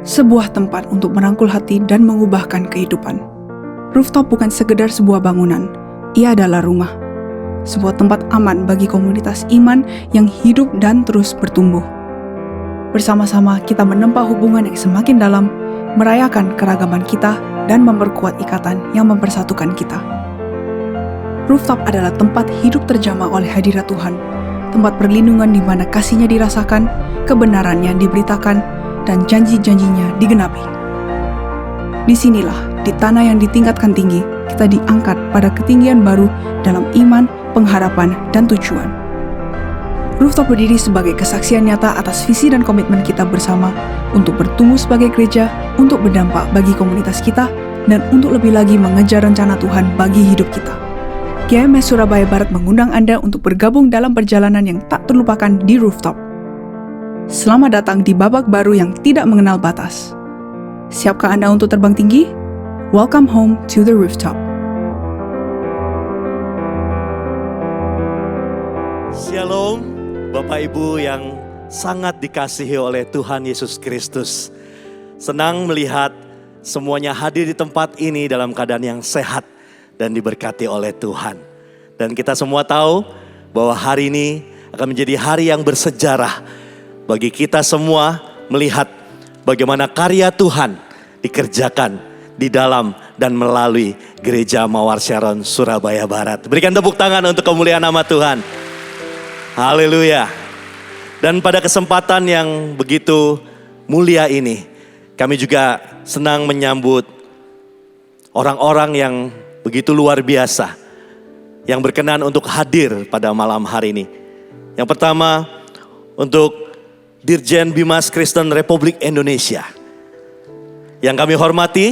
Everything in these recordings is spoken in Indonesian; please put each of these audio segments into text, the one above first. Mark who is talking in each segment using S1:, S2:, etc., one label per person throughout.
S1: sebuah tempat untuk merangkul hati dan mengubahkan kehidupan. Rooftop bukan sekedar sebuah bangunan, ia adalah rumah. Sebuah tempat aman bagi komunitas iman yang hidup dan terus bertumbuh. Bersama-sama kita menempa hubungan yang semakin dalam, merayakan keragaman kita, dan memperkuat ikatan yang mempersatukan kita. Rooftop adalah tempat hidup terjamah oleh hadirat Tuhan, tempat perlindungan di mana kasih-Nya dirasakan, kebenarannya diberitakan, dan janji-janjinya digenapi. Disinilah, di tanah yang ditingkatkan tinggi, kita diangkat pada ketinggian baru dalam iman, pengharapan, dan tujuan. Rooftop berdiri sebagai kesaksian nyata atas visi dan komitmen kita bersama untuk bertumbuh sebagai gereja, untuk berdampak bagi komunitas kita, dan untuk lebih lagi mengejar rencana Tuhan bagi hidup kita. GMS Surabaya Barat mengundang Anda untuk bergabung dalam perjalanan yang tak terlupakan di Rooftop. Selamat datang di babak baru yang tidak mengenal batas. Siapkah Anda untuk terbang tinggi? Welcome home to the Rooftop.
S2: Shalom, Bapak Ibu yang sangat dikasihi oleh Tuhan Yesus Kristus. Senang melihat semuanya hadir di tempat ini dalam keadaan yang sehat dan diberkati oleh Tuhan. Dan kita semua tahu bahwa hari ini akan menjadi hari yang bersejarah bagi kita semua melihat bagaimana karya Tuhan dikerjakan di dalam dan melalui Gereja Mawar Sharon Surabaya Barat. Berikan tepuk tangan untuk kemuliaan nama Tuhan. Haleluya. Dan pada kesempatan yang begitu mulia ini, kami juga senang menyambut orang-orang yang begitu luar biasa yang berkenan untuk hadir pada malam hari ini. Yang pertama, untuk Dirjen Bimas Kristen Republik Indonesia. Yang kami hormati,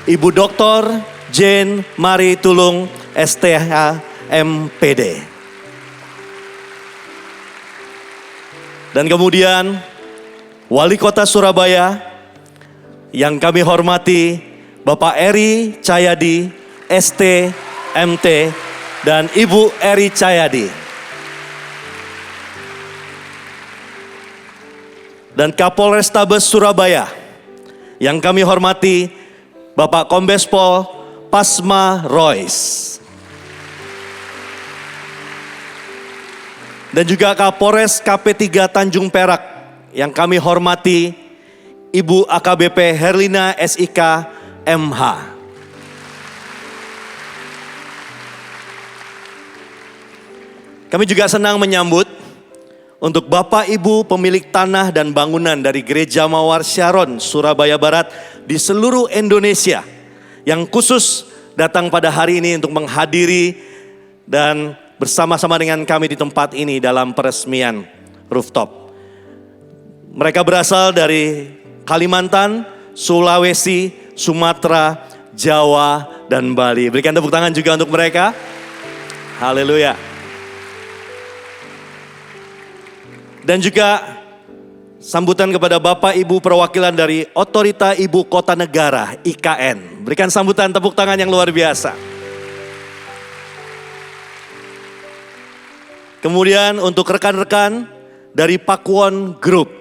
S2: Ibu Dr. Jane Marie Tulung, STH MPD. Dan kemudian Wali Kota Surabaya yang kami hormati, Bapak Eri Cahyadi, ST, MT, dan Ibu Eri Cahyadi. Dan Kapolrestabes Surabaya yang kami hormati, Bapak Kombes Pol Pasma Royce. Dan juga Kapolres KP3 Tanjung Perak yang kami hormati, Ibu AKBP Herlina SIK MH. Kami juga senang menyambut untuk Bapak Ibu pemilik tanah dan bangunan dari Gereja Mawar Sharon Surabaya Barat di seluruh Indonesia yang khusus datang pada hari ini untuk menghadiri dan bersama-sama dengan kami di tempat ini dalam peresmian Rooftop. Mereka berasal dari Kalimantan, Sulawesi, Sumatera, Jawa, dan Bali. Berikan tepuk tangan juga untuk mereka. Haleluya. Dan juga sambutan kepada Bapak Ibu perwakilan dari Otorita Ibu Kota Negara, IKN. Berikan sambutan tepuk tangan yang luar biasa. Kemudian untuk rekan-rekan dari Pakuwon Group.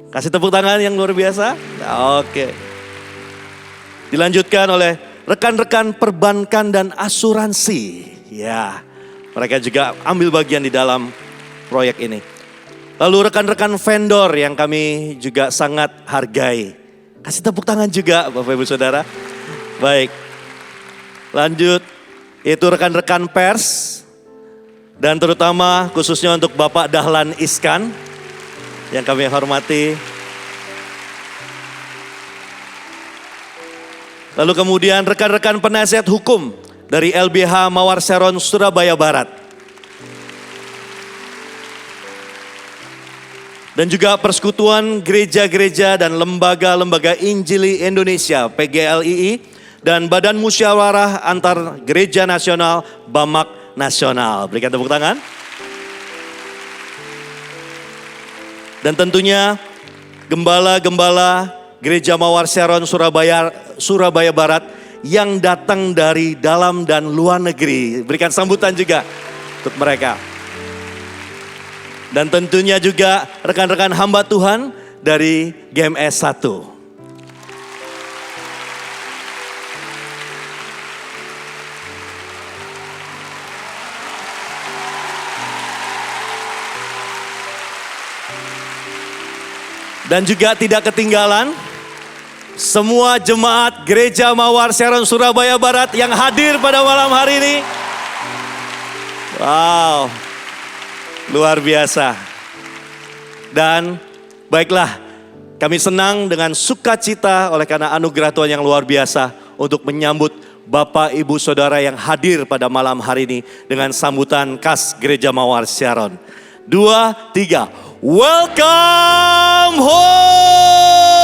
S2: Kasih tepuk tangan yang luar biasa. Oke. Dilanjutkan oleh rekan-rekan perbankan dan asuransi. Ya, mereka juga ambil bagian di dalam proyek ini. Lalu rekan-rekan vendor yang kami juga sangat hargai. Kasih tepuk tangan juga Bapak Ibu Saudara. Baik. Lanjut, itu rekan-rekan pers. Dan terutama khususnya untuk Bapak Dahlan Iskan yang kami hormati. Lalu kemudian rekan-rekan penasihat hukum dari LBH Mawar Sharon Surabaya Barat. Dan juga Persekutuan Gereja-Gereja dan Lembaga-Lembaga Injili Indonesia PGLII dan Badan Musyawarah Antar Gereja Nasional BAMAK Nasional. Berikan tepuk tangan. Dan tentunya gembala-gembala Gereja Mawar Sharon Surabaya Barat yang datang dari dalam dan luar negeri. Berikan sambutan juga untuk mereka. Dan tentunya juga rekan-rekan hamba Tuhan dari GMS 1. Dan juga tidak ketinggalan, semua jemaat Gereja Mawar Sharon Surabaya Barat yang hadir pada malam hari ini. Wow, luar biasa. Dan baiklah, kami senang dengan sukacita oleh karena anugerah Tuhan yang luar biasa untuk menyambut Bapak, Ibu, Saudara yang hadir pada malam hari ini dengan sambutan khas Gereja Mawar Sharon. 2, 3. Welcome home.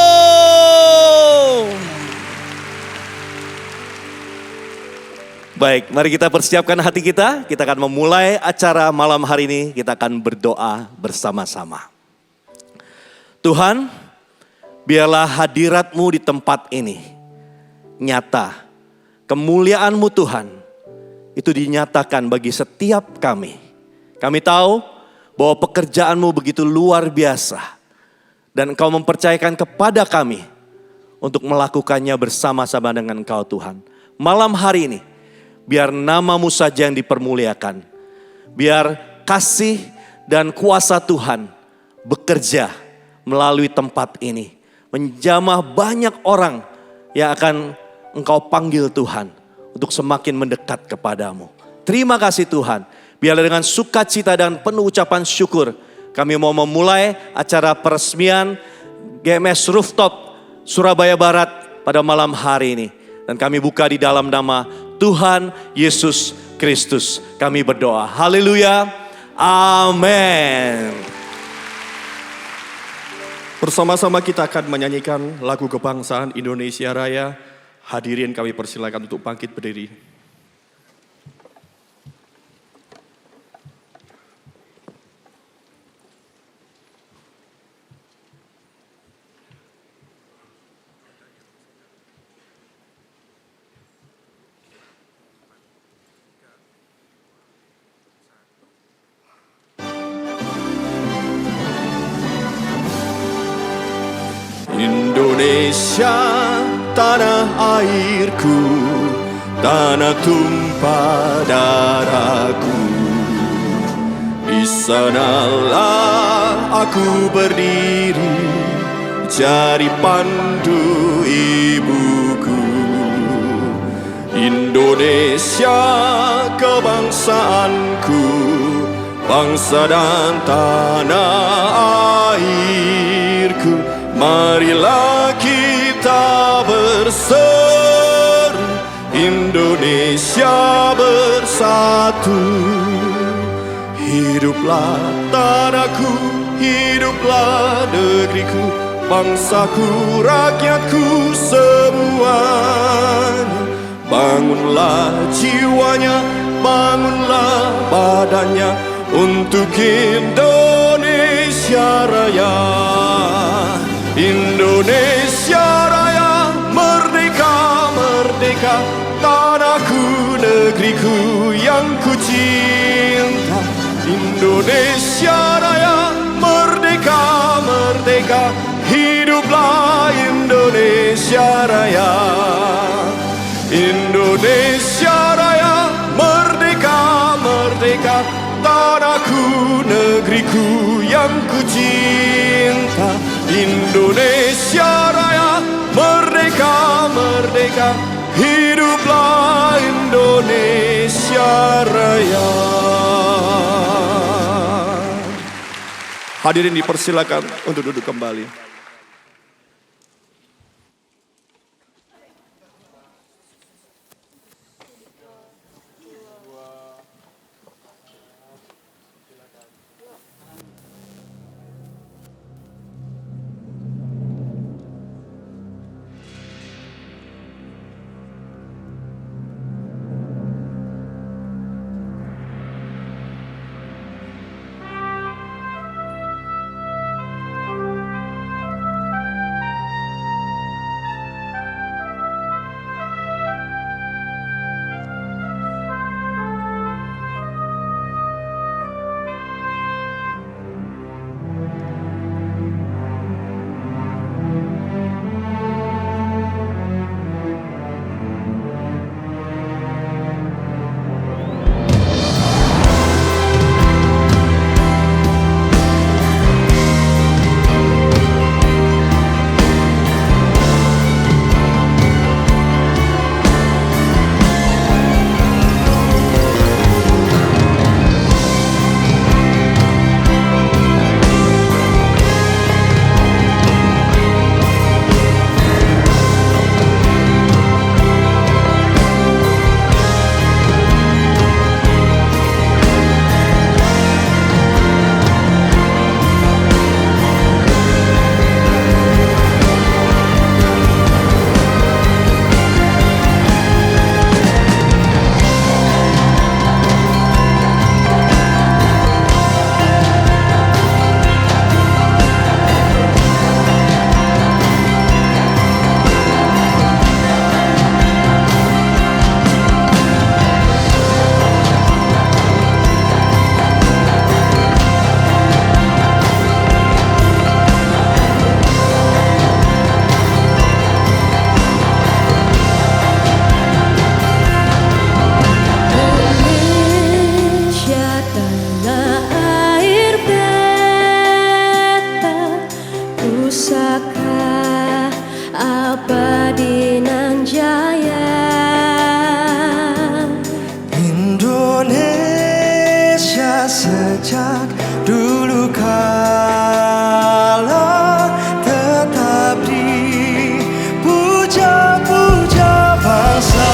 S2: Baik, mari kita persiapkan hati kita. Kita akan memulai acara malam hari ini. Kita akan berdoa bersama-sama. Tuhan, biarlah hadirat-Mu di tempat ini nyata. Kemuliaan-Mu Tuhan, itu dinyatakan bagi setiap kami. Kami tahu bahwa pekerjaan-Mu begitu luar biasa. Dan Engkau mempercayakan kepada kami untuk melakukannya bersama-sama dengan Engkau Tuhan. Malam hari ini, biar nama-Mu saja yang dipermuliakan. Biar kasih dan kuasa Tuhan bekerja melalui tempat ini. Menjamah banyak orang yang akan Engkau panggil Tuhan untuk semakin mendekat kepadamu. Terima kasih Tuhan. Biarlah dengan sukacita dan penuh ucapan syukur kami mau memulai acara peresmian GMS Rooftop Surabaya Barat pada malam hari ini. Dan kami buka di dalam nama Tuhan Yesus Kristus. Kami berdoa. Haleluya. Amin.
S3: Bersama-sama kita akan menyanyikan lagu kebangsaan Indonesia Raya. Hadirin kami persilakan untuk bangkit berdiri. Indonesia, tanah airku, tanah tumpah darahku. Di sanalah aku berdiri, jadi pandu ibuku. Indonesia kebangsaanku, bangsa dan tanah airku. Marilah kita berseru, Indonesia bersatu. Hiduplah tanahku, hiduplah negeriku, bangsaku, rakyatku semuanya. Bangunlah jiwanya, bangunlah badannya untuk Indonesia Raya. Indonesia Raya, merdeka, merdeka, tanahku, negeriku yang ku cinta. Indonesia Raya, merdeka, merdeka, hiduplah Indonesia Raya. Indonesia Raya, merdeka, merdeka, tanahku, negeriku yang ku cinta. Indonesia Raya, merdeka, merdeka, hiduplah Indonesia Raya. Hadirin dipersilakan untuk duduk kembali.
S4: abadi nan jaya.
S5: Indonesia sejak dulu kala tetap dipuja-puja bangsa.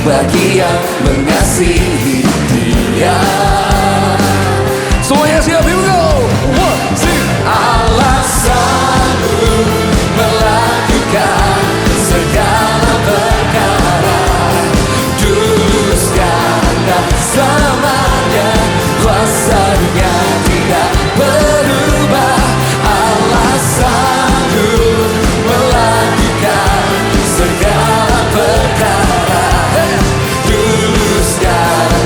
S6: bagi yang mengasihi Dia. Semuanya siap, here we go. One, two. Allah sanggup melakukan segala perkara, duluskan dan selamanya, kuasanya tidak berubah. Allah sanggup melakukan segala perkara, duluskan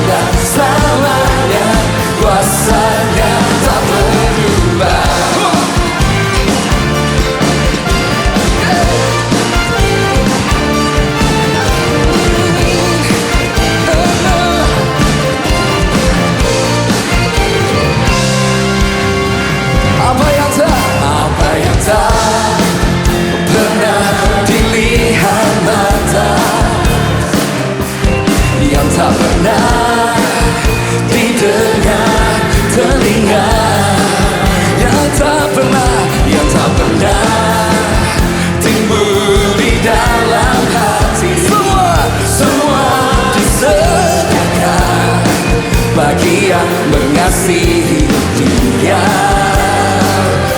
S6: telinga, yang tak pernah timbul di dalam hati. Semua disediakan bagi yang mengasihi Dia.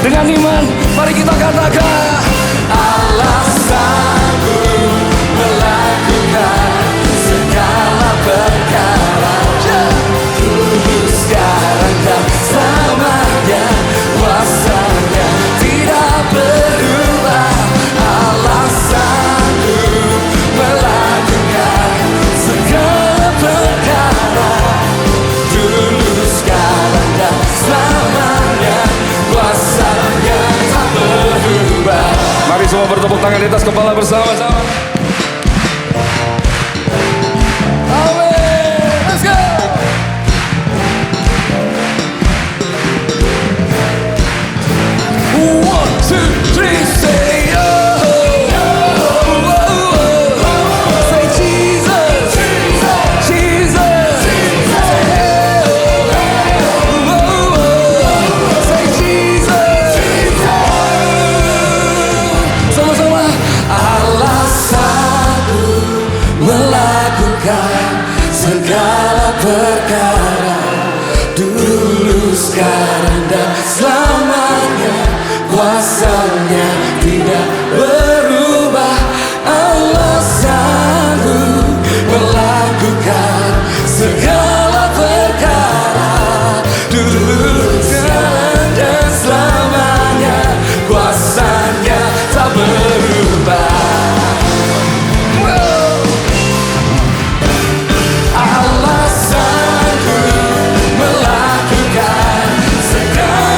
S6: Dengan iman, mari kita katakan, Allah sanggup melakukan segala perkara. Dulu, sekarang, dan selamanya, kuasa-Nya tidak berubah. Allah sanggup melakukan segala perkara. Dulu, sekarang, dan selamanya, kuasa-Nya tak berubah. Mari semua bertepuk tangan di atas kepala bersama-sama. Amin. Let's go. One, two, three, say oh. Say Jesus, Jesus. Say Jesus. Sama-sama. Allah sanggup melakukan segala perkara. Dulu, sekarang, dan selamanya, kuasa-Nya tidak berubah. Allah sanggup melakukan segala perkara. Dulu, sekarang, dan selamanya, kuasa-Nya tak berubah. Allah sanggup melakukan segala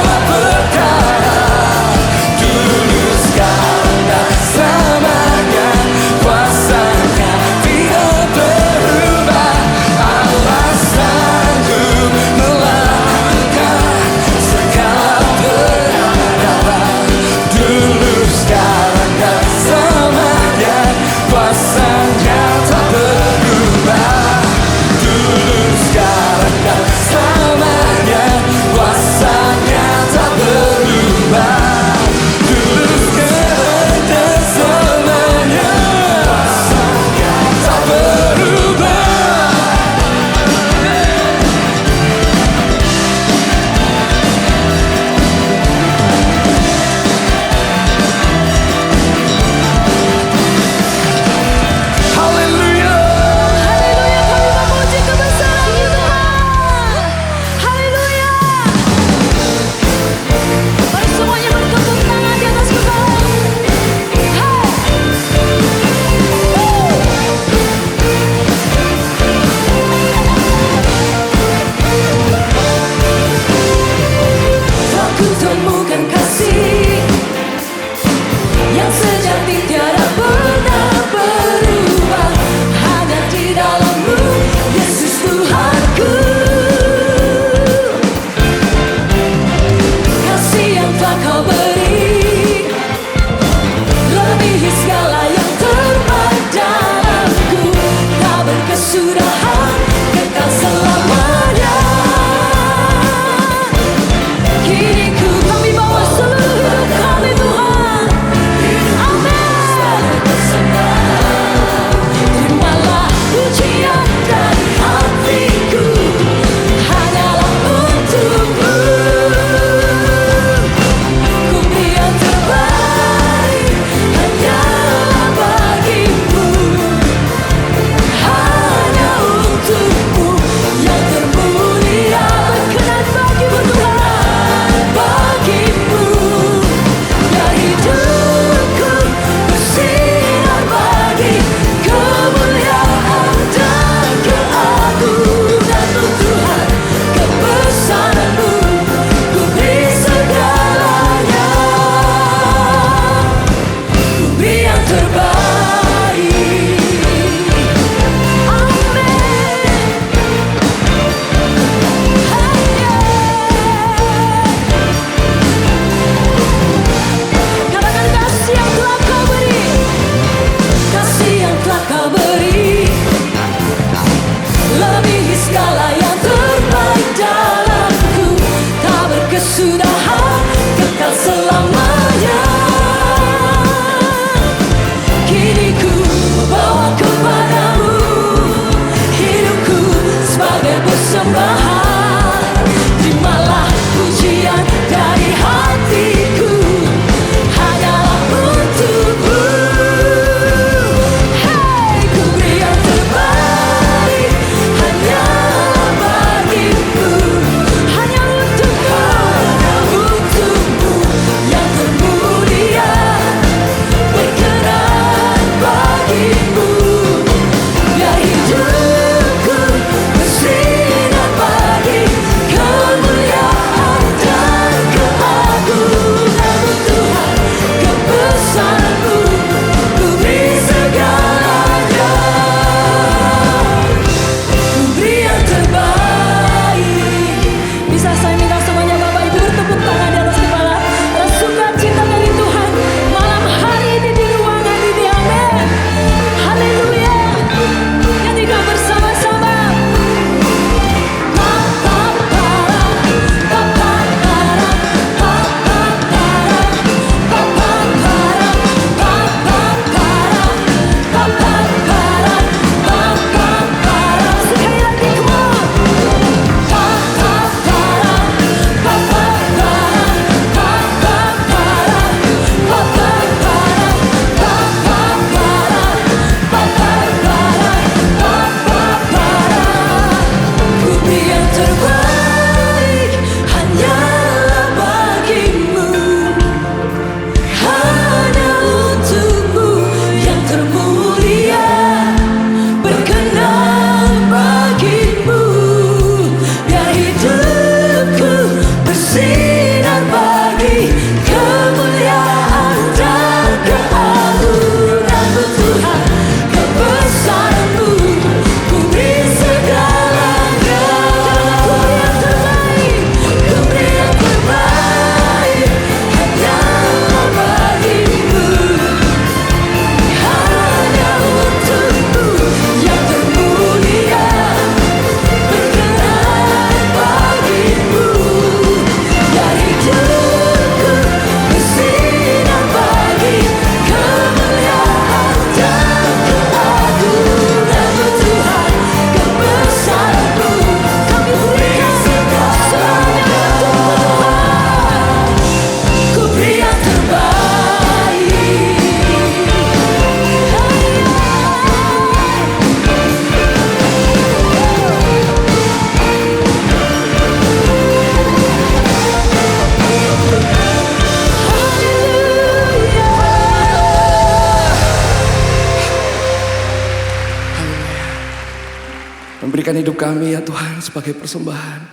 S6: Jadikan hidup kami ya Tuhan sebagai persembahan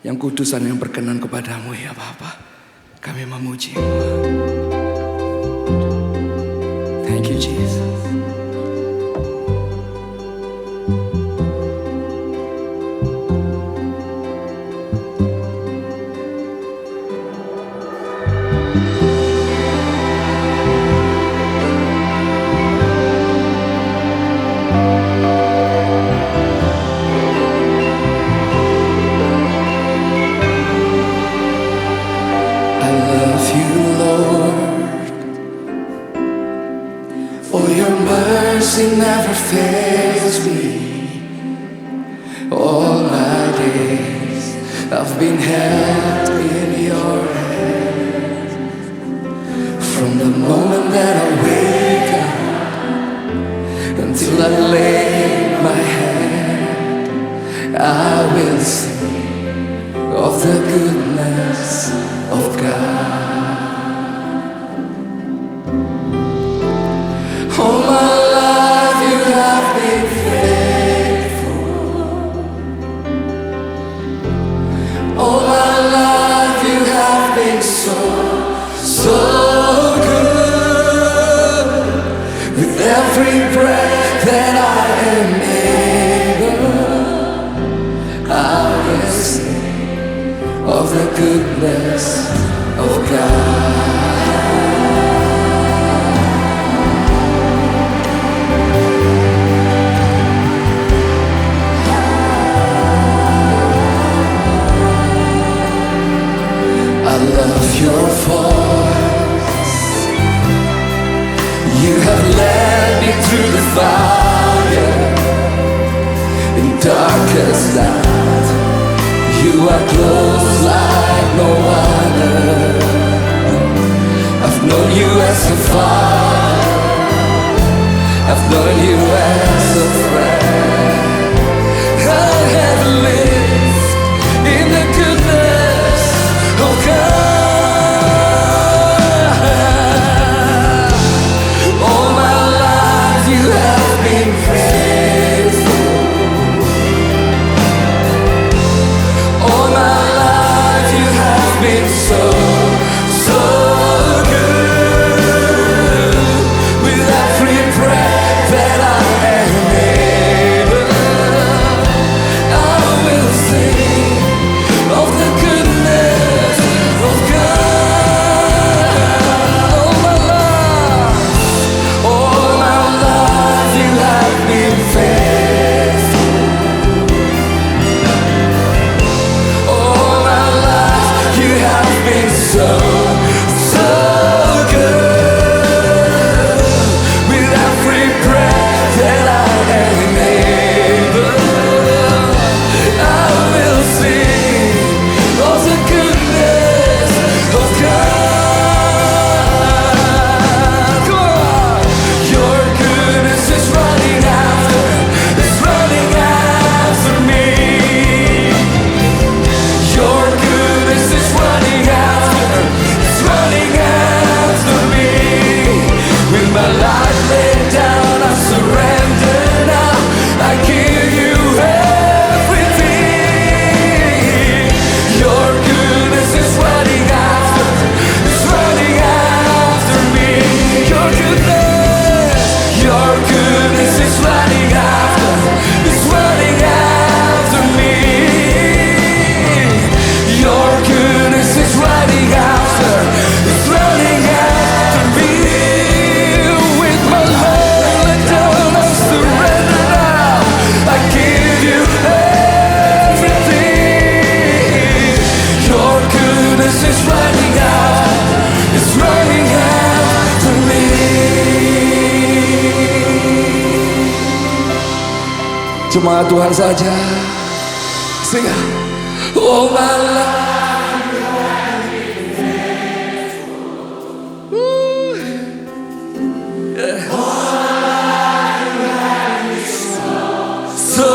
S6: yang kudus dan yang berkenan kepadamu ya Bapa. Kami memuji-Mu. Thank you Jesus. Mercy never fails me. All my days I've been held in your hand. From the moment that I wake up until I lay my head, I will sing of the goodness of God. All my life you have been faithful. All my life you have been so good. With every breath that I am able, I will sing of the goodness of God. I love your voice. You have led me through the fire in darkest night. You are close like no other. I've known you as a father. I've known you as a friend. I have lived in the goodness of God. All my life you have been faithful. All my life you have been so good. With every breath that I am able, I will sing of the goodness of God. All my life you have been faithful. All my life you have been so good. With every breath that I am able, I will sing of the goodness of God. Come on. Your goodness is running after me. Your goodness is running after me. With my life laid down, I surrender now. I give you everything. Your goodness is running after me. Your goodness is running after me. Your goodness is running after me. With my life laid down, I surrender now. I give you everything. Your goodness is running after me. Cuma Tuhan saja. Sing. Oh my life. So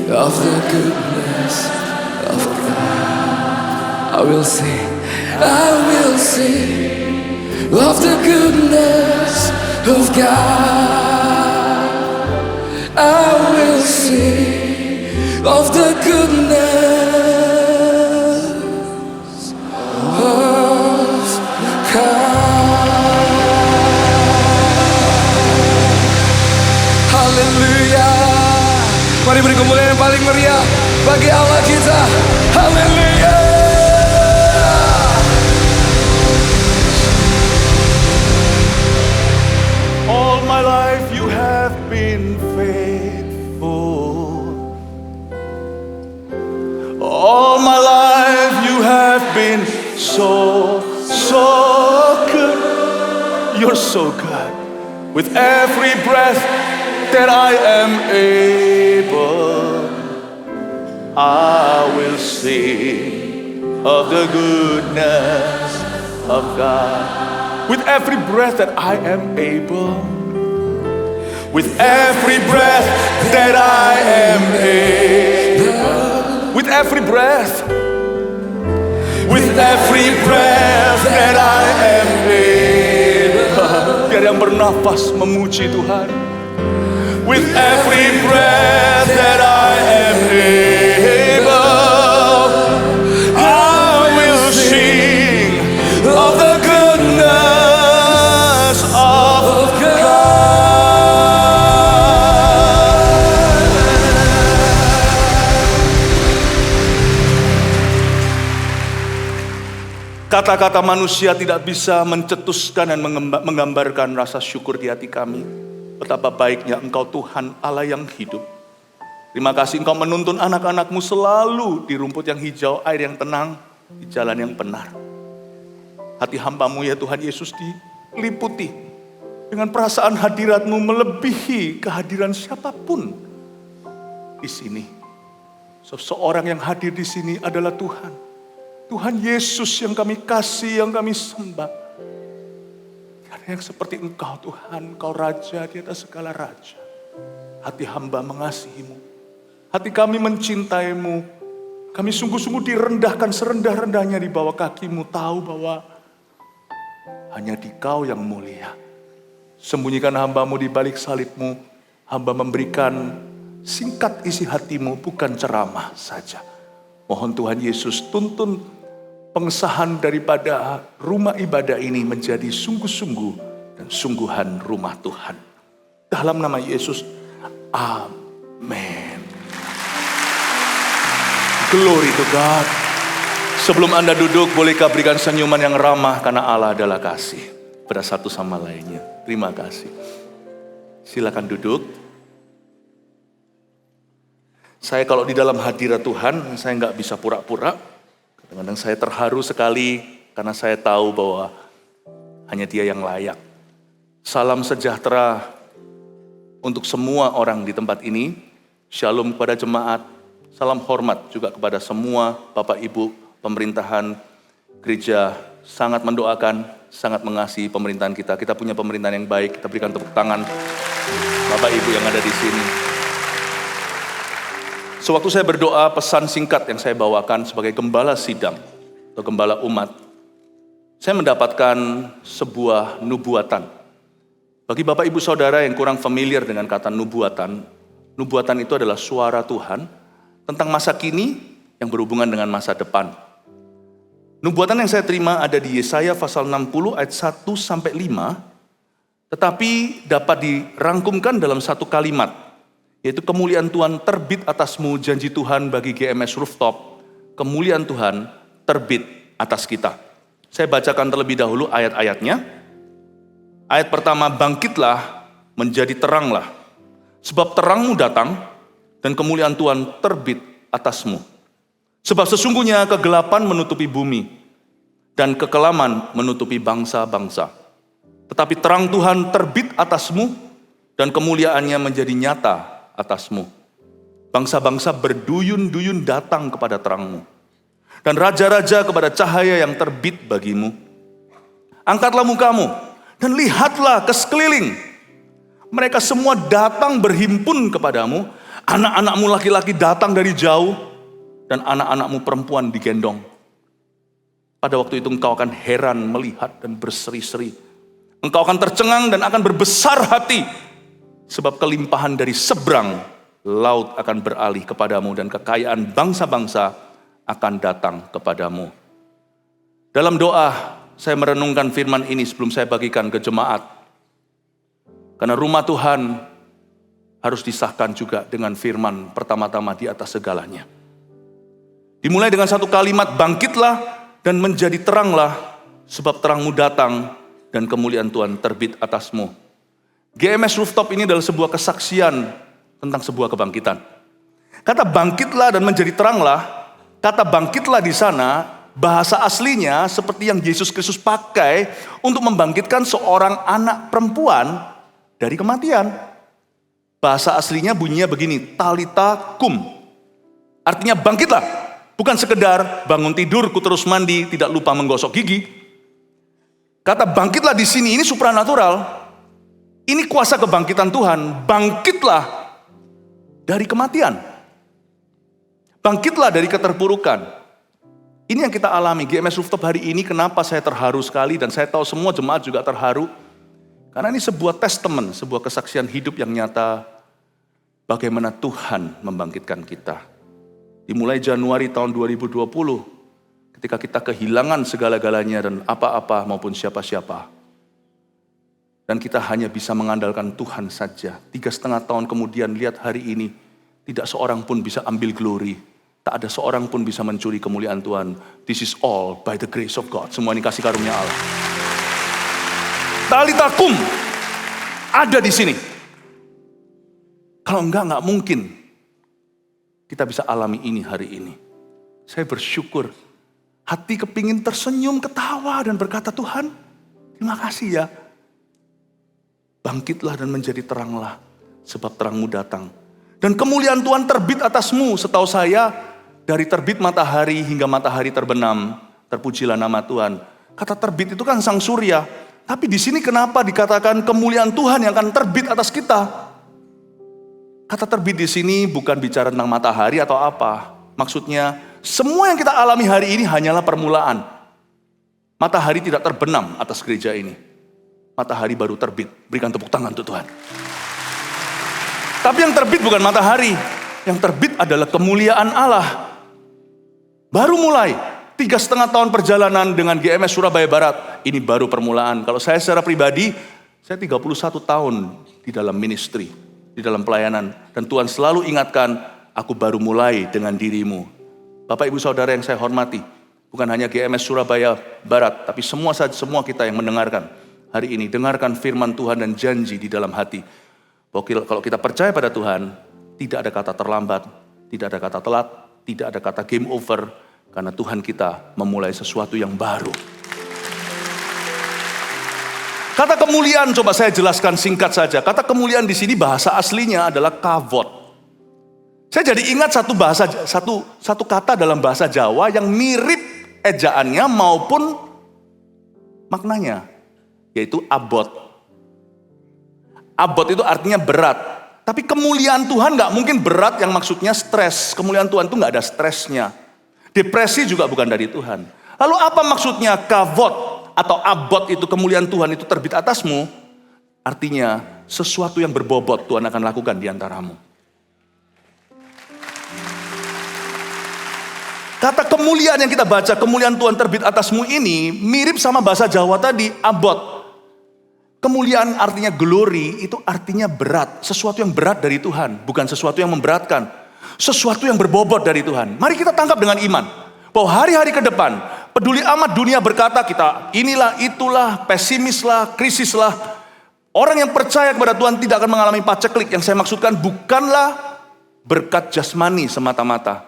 S6: of the goodness of God. I will sing of the goodness of God. I will sing of the goodness of God. Haleluya. Mari beri kemuliaan yang paling meriah bagi Allah kita. Haleluya.
S5: All my life you have been faithful. All my life you have been so good. You're so good. With every breath that I am able, I will sing of the goodness of God. With every breath that I am able, with every breath that I am able, with every breath, with every breath that I am able, biar yang bernafas memuji Tuhan. With every breath that I am able, I will sing of the goodness of God. Kata-kata manusia tidak bisa mencetuskan dan menggambarkan rasa syukur di hati kami. Betapa baiknya Engkau Tuhan Allah yang hidup. Terima kasih Engkau menuntun anak-anak-Mu selalu di rumput yang hijau, air yang tenang, di jalan yang benar. Hati hamba-Mu ya Tuhan Yesus diliputi dengan perasaan hadirat-Mu melebihi kehadiran siapapun di sini. Seseorang yang hadir di sini adalah Tuhan. Tuhan Yesus yang kami kasih, yang kami sembah. Yang seperti Engkau Tuhan, Engkau Raja di atas segala raja. Hati hamba mengasihi-Mu, hati kami mencintai-Mu. Kami sungguh-sungguh direndahkan serendah-rendahnya di bawah kaki-Mu, tahu bahwa hanya di Kau yang mulia. Sembunyikan hamba-Mu di balik salib-Mu. Hamba memberikan singkat isi hati-Mu, bukan ceramah saja. Mohon Tuhan Yesus tuntun pengesahan daripada rumah ibadah ini menjadi sungguh-sungguh dan sungguhan rumah Tuhan. Dalam nama Yesus, amin. Glory to God. Sebelum Anda duduk, bolehkah berikan senyuman yang ramah karena Allah adalah kasih pada satu sama lainnya. Terima kasih. Silakan duduk. Saya kalau di dalam hadirat Tuhan, saya nggak bisa pura-pura. Kadang-kadang saya terharu sekali karena saya tahu bahwa hanya Dia yang layak. Salam sejahtera untuk semua orang di tempat ini. Shalom kepada jemaat. Salam hormat juga kepada semua Bapak Ibu pemerintahan gereja. Sangat mendoakan, sangat mengasihi pemerintahan kita. Kita punya pemerintahan yang baik. Kita berikan tepuk tangan Bapak Ibu yang ada di sini. Sewaktu saya berdoa, pesan singkat yang saya bawakan sebagai gembala sidang atau gembala umat, saya mendapatkan sebuah nubuatan. Bagi Bapak Ibu Saudara yang kurang familiar dengan kata nubuatan, nubuatan itu adalah suara Tuhan tentang masa kini yang berhubungan dengan masa depan. Nubuatan yang saya terima ada di Yesaya pasal 60 ayat 1 sampai 5, tetapi dapat dirangkumkan dalam satu kalimat. Yaitu kemuliaan Tuhan terbit atasmu, janji Tuhan bagi GMS Rooftop. Kemuliaan Tuhan terbit atas kita. Saya bacakan terlebih dahulu ayat-ayatnya. Ayat pertama, bangkitlah, menjadi teranglah. Sebab terangmu datang, dan kemuliaan Tuhan terbit atasmu. Sebab sesungguhnya kegelapan menutupi bumi, dan kekelaman menutupi bangsa-bangsa. Tetapi terang Tuhan terbit atasmu, dan kemuliaannya menjadi nyata atasmu. Bangsa-bangsa berduyun-duyun datang kepada terangmu, dan raja-raja kepada cahaya yang terbit bagimu. Angkatlah mukamu, dan lihatlah ke sekeliling. Mereka semua datang berhimpun kepadamu. Anak-anakmu laki-laki datang dari jauh, dan anak-anakmu perempuan digendong. Pada waktu itu engkau akan heran melihat dan berseri-seri. Engkau akan tercengang dan akan berbesar hati. Sebab kelimpahan dari seberang laut akan beralih kepadamu dan kekayaan bangsa-bangsa akan datang kepadamu. Dalam doa saya merenungkan firman ini sebelum saya bagikan ke jemaat. Karena rumah Tuhan harus disahkan juga dengan firman pertama-tama di atas segalanya. Dimulai dengan satu kalimat, bangkitlah dan menjadi teranglah, sebab terangmu datang dan kemuliaan Tuhan terbit atasmu. GMS Rooftop ini adalah sebuah kesaksian tentang sebuah kebangkitan. Kata bangkitlah dan menjadi teranglah, kata bangkitlah di sana, bahasa aslinya seperti yang Yesus Kristus pakai untuk membangkitkan seorang anak perempuan dari kematian. Bahasa aslinya bunyinya begini, talita kum. Artinya bangkitlah. Bukan sekedar bangun tidur, ku terus mandi, tidak lupa menggosok gigi. Kata bangkitlah di sini ini supranatural. Ini kuasa kebangkitan Tuhan. Bangkitlah dari kematian. Bangkitlah dari keterpurukan. Ini yang kita alami. GMS Rooftop hari ini kenapa saya terharu sekali dan saya tahu semua jemaat juga terharu. Karena ini sebuah testament, sebuah kesaksian hidup yang nyata bagaimana Tuhan membangkitkan kita. Dimulai Januari tahun 2020, ketika kita kehilangan segala-galanya dan apa-apa maupun siapa-siapa. Dan kita hanya bisa mengandalkan Tuhan saja. 3,5 tahun kemudian lihat hari ini, tidak seorang pun bisa ambil glory. Tak ada seorang pun bisa mencuri kemuliaan Tuhan. This is all by the grace of God. Semua ini kasih karunia Allah. Talita kum ada di sini. Kalau enggak mungkin kita bisa alami ini hari ini. Saya bersyukur. Hati kepingin tersenyum, ketawa dan berkata, Tuhan, terima kasih ya. Bangkitlah dan menjadi teranglah, sebab terangmu datang. Dan kemuliaan Tuhan terbit atasmu. Setahu saya, dari terbit matahari hingga matahari terbenam, terpujilah nama Tuhan. Kata terbit itu kan sang surya. Tapi di sini kenapa dikatakan kemuliaan Tuhan yang akan terbit atas kita? Kata terbit di sini bukan bicara tentang matahari atau apa. Maksudnya, semua yang kita alami hari ini hanyalah permulaan. Matahari tidak terbenam atas gereja ini. Matahari baru terbit. Berikan tepuk tangan untuk Tuhan. Tapi yang terbit bukan matahari. Yang terbit adalah kemuliaan Allah. Baru mulai. 3,5 tahun perjalanan dengan GMS Surabaya Barat. Ini baru permulaan. Kalau saya secara pribadi, saya 31 tahun di dalam ministry, di dalam pelayanan. Dan Tuhan selalu ingatkan, aku baru mulai dengan dirimu. Bapak Ibu Saudara yang saya hormati, bukan hanya GMS Surabaya Barat, tapi semua kita yang mendengarkan hari ini. Dengarkan firman Tuhan dan janji di dalam hati. Bahwa kalau kita percaya pada Tuhan, tidak ada kata terlambat, tidak ada kata telat, tidak ada kata game over, karena Tuhan kita memulai sesuatu yang baru. Kata kemuliaan coba saya jelaskan singkat saja. Kata kemuliaan di sini bahasa aslinya adalah kavod. Saya jadi ingat satu kata dalam bahasa Jawa yang mirip ejaannya maupun maknanya, yaitu abot. Abot itu artinya berat. Tapi kemuliaan Tuhan gak mungkin berat yang maksudnya stres. Kemuliaan Tuhan itu gak ada stresnya. Depresi juga bukan dari Tuhan. Lalu apa maksudnya kavod atau abot itu kemuliaan Tuhan itu terbit atasmu? Artinya sesuatu yang berbobot Tuhan akan lakukan di antaramu. Kata kemuliaan yang kita baca, kemuliaan Tuhan terbit atasmu ini mirip sama bahasa Jawa tadi, abot. Kemuliaan artinya glory, itu artinya berat. Sesuatu yang berat dari Tuhan, bukan sesuatu yang memberatkan. Sesuatu yang berbobot dari Tuhan. Mari kita tangkap dengan iman. Bahwa hari-hari ke depan, peduli amat dunia berkata kita inilah, itulah, pesimislah, krisislah. Orang yang percaya kepada Tuhan tidak akan mengalami paceklik. Yang saya maksudkan bukanlah berkat jasmani semata-mata.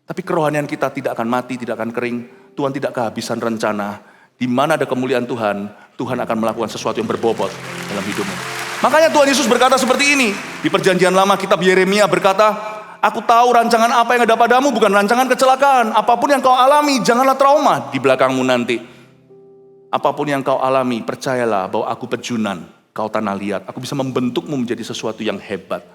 S5: Tapi kerohanian kita tidak akan mati, tidak akan kering. Tuhan tidak kehabisan rencana. Di mana ada kemuliaan Tuhan, Tuhan akan melakukan sesuatu yang berbobot dalam hidupmu. Makanya Tuhan Yesus berkata seperti ini. Di perjanjian lama kitab Yeremia berkata, aku tahu rancangan apa yang ada padamu, bukan rancangan kecelakaan. Apapun yang kau alami, janganlah trauma di belakangmu nanti. Apapun yang kau alami, percayalah bahwa aku pejunan, kau tanah liat. Aku bisa membentukmu menjadi sesuatu yang hebat.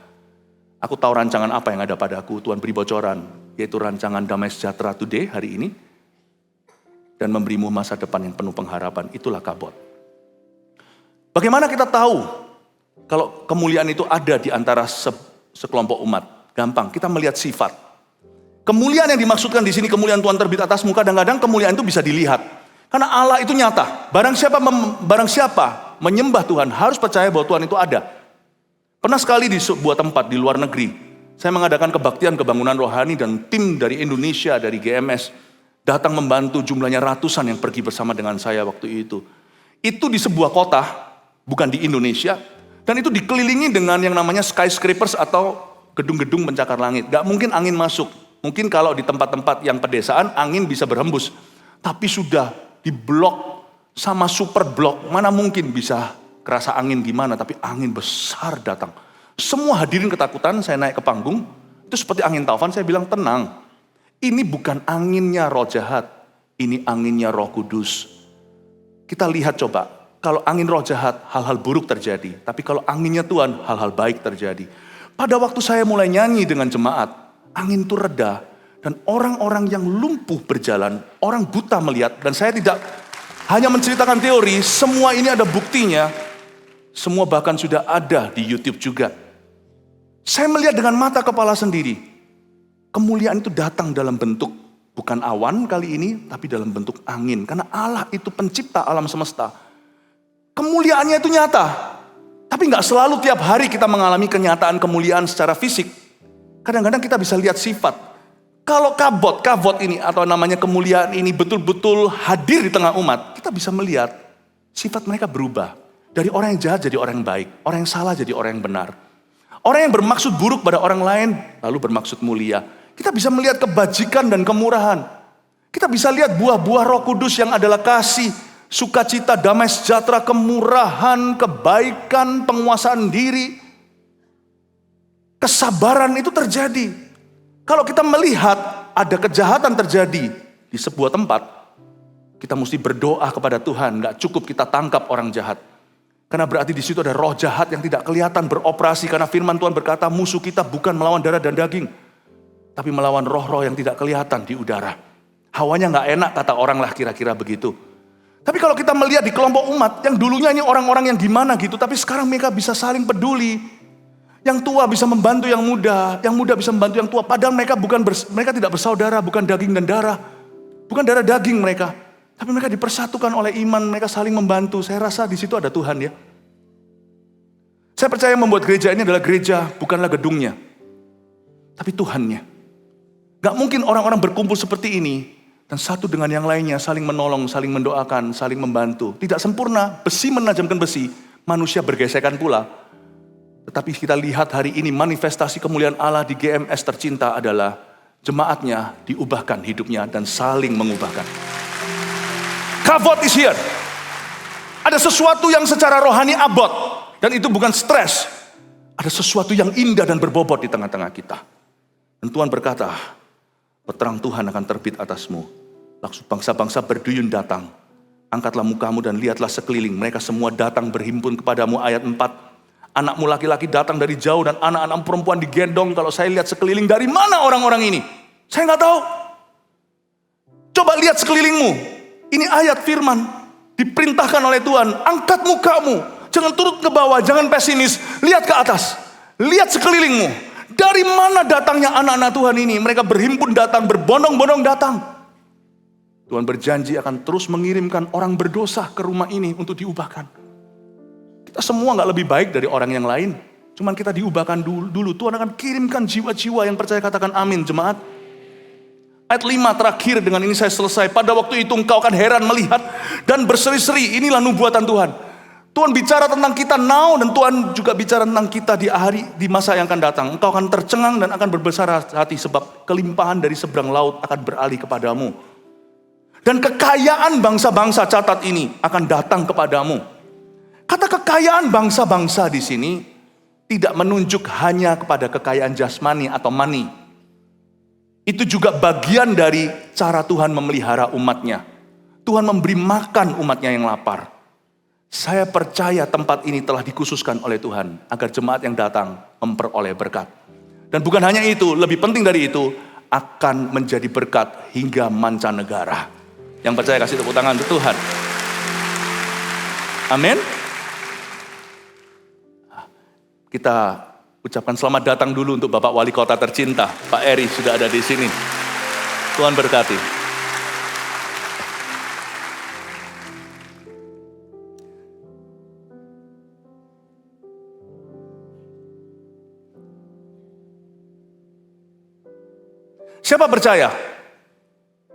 S5: Aku tahu rancangan apa yang ada padaku. Tuhan beri bocoran, yaitu rancangan damai sejahtera today, hari ini. dan memberimu masa depan yang penuh pengharapan. Itulah kabot. Bagaimana kita tahu kalau kemuliaan itu ada di antara sekelompok umat? Gampang, kita melihat sifat. Kemuliaan yang dimaksudkan di sini, kemuliaan Tuhan terbit atasmu, kadang-kadang kemuliaan itu bisa dilihat. Karena Allah itu nyata. Barang siapa menyembah Tuhan harus percaya bahwa Tuhan itu ada. Pernah sekali di sebuah tempat di luar negeri, saya mengadakan kebaktian kebangunan rohani dan tim dari Indonesia, dari GMS, datang membantu, jumlahnya ratusan yang pergi bersama dengan saya waktu itu. Itu di sebuah kota, bukan di Indonesia, dan itu dikelilingi dengan yang namanya skyscrapers atau gedung-gedung pencakar langit. Gak mungkin angin masuk. Mungkin kalau di tempat-tempat yang pedesaan, angin bisa berhembus. Tapi sudah diblok sama super blok, mana mungkin bisa kerasa angin gimana, tapi angin besar datang. Semua hadirin ketakutan, saya naik ke panggung, itu seperti angin taufan, saya bilang tenang. Ini bukan anginnya roh jahat, ini anginnya Roh Kudus. Kita lihat coba, kalau angin roh jahat, hal-hal buruk terjadi. Tapi kalau anginnya Tuhan, hal-hal baik terjadi. Pada waktu saya mulai nyanyi dengan jemaat, angin itu reda. Dan orang-orang yang lumpuh berjalan, orang buta melihat. Dan saya tidak hanya menceritakan teori, semua ini ada buktinya. Semua bahkan sudah ada di YouTube juga. Saya melihat dengan mata kepala sendiri. Kemuliaan itu datang dalam bentuk, bukan awan kali ini, tapi dalam bentuk angin. Karena Allah itu pencipta alam semesta. Kemuliaannya itu nyata. Tapi gak selalu tiap hari kita mengalami kenyataan kemuliaan secara fisik. Kadang-kadang kita bisa lihat sifat. Kalau kabot ini atau namanya kemuliaan ini betul-betul hadir di tengah umat, kita bisa melihat sifat mereka berubah. Dari orang yang jahat jadi orang yang baik, orang yang salah jadi orang yang benar. Orang yang bermaksud buruk pada orang lain, lalu bermaksud mulia. Kita bisa melihat kebajikan dan kemurahan. Kita bisa lihat buah-buah Roh Kudus yang adalah kasih, sukacita, damai sejahtera, kemurahan, kebaikan, penguasaan diri. Kesabaran itu terjadi. Kalau kita melihat ada kejahatan terjadi di sebuah tempat, kita mesti berdoa kepada Tuhan. Gak cukup kita tangkap orang jahat. Karena berarti di situ ada roh jahat yang tidak kelihatan beroperasi. Karena firman Tuhan berkata musuh kita bukan melawan darah dan daging, tapi melawan roh-roh yang tidak kelihatan di udara. Hawanya gak enak kata orang lah kira-kira begitu. Tapi kalau kita melihat di kelompok umat yang dulunya ini orang-orang yang gimana gitu, tapi sekarang mereka bisa saling peduli. Yang tua bisa membantu yang muda bisa membantu yang tua. Padahal mereka tidak bersaudara, bukan daging dan darah. Bukan darah daging mereka. Tapi mereka dipersatukan oleh iman, mereka saling membantu. Saya rasa di situ ada Tuhan ya. Saya percaya membuat gereja ini adalah gereja, bukanlah gedungnya. Tapi Tuhannya. Gak mungkin orang-orang berkumpul seperti ini, dan satu dengan yang lainnya saling menolong, saling mendoakan, saling membantu. Tidak sempurna, besi menajamkan besi, manusia bergesekan pula. Tetapi kita lihat hari ini manifestasi kemuliaan Allah di GMS tercinta adalah jemaatnya diubahkan hidupnya dan saling mengubahkan. Kavod is here. Ada sesuatu yang secara rohani abot. Dan itu bukan stres. Ada sesuatu yang indah dan berbobot di tengah-tengah kita. Dan Tuhan berkata, terang Tuhan akan terbit atasmu. Lalu bangsa-bangsa berduyun datang. Angkatlah mukamu dan lihatlah sekeliling. Mereka semua datang berhimpun kepadamu. Ayat 4. Anakmu laki-laki datang dari jauh dan anak-anak perempuan digendong. Kalau saya lihat sekeliling, dari mana orang-orang ini? Saya nggak tahu. Coba lihat sekelilingmu. Ini ayat firman. Diperintahkan oleh Tuhan. Angkat mukamu. Jangan turut ke bawah. Jangan pesimis. Lihat ke atas. Lihat sekelilingmu. Dari mana datangnya anak-anak Tuhan ini? Mereka berhimpun datang. Berbondong-bondong datang. Tuhan berjanji akan terus mengirimkan orang berdosa ke rumah ini untuk diubahkan. Kita semua gak lebih baik dari orang yang lain. Cuman kita diubahkan dulu. Tuhan akan kirimkan jiwa-jiwa yang percaya, katakan amin jemaat. Ayat 5 terakhir, dengan ini saya selesai. Pada waktu itu engkau akan heran melihat dan berseri-seri. Inilah nubuatan Tuhan. Tuhan bicara tentang kita now, dan Tuhan juga bicara tentang kita di masa yang akan datang. Engkau akan tercengang dan akan berbesar hati sebab kelimpahan dari seberang laut akan beralih kepadamu. Dan kekayaan bangsa-bangsa, catat ini, akan datang kepadamu. Kata kekayaan bangsa-bangsa di sini tidak menunjuk hanya kepada kekayaan jasmani atau money. Itu juga bagian dari cara Tuhan memelihara umatnya. Tuhan memberi makan umatnya yang lapar. Saya percaya tempat ini telah dikhususkan oleh Tuhan agar jemaat yang datang memperoleh berkat. Dan bukan hanya itu, lebih penting dari itu, akan menjadi berkat hingga mancanegara. Yang percaya kasih tepuk tangan untuk Tuhan. Amin. Kita ucapkan selamat datang dulu untuk Bapak Wali Kota tercinta, Pak Eri sudah ada di sini. Tuhan berkati. Siapa percaya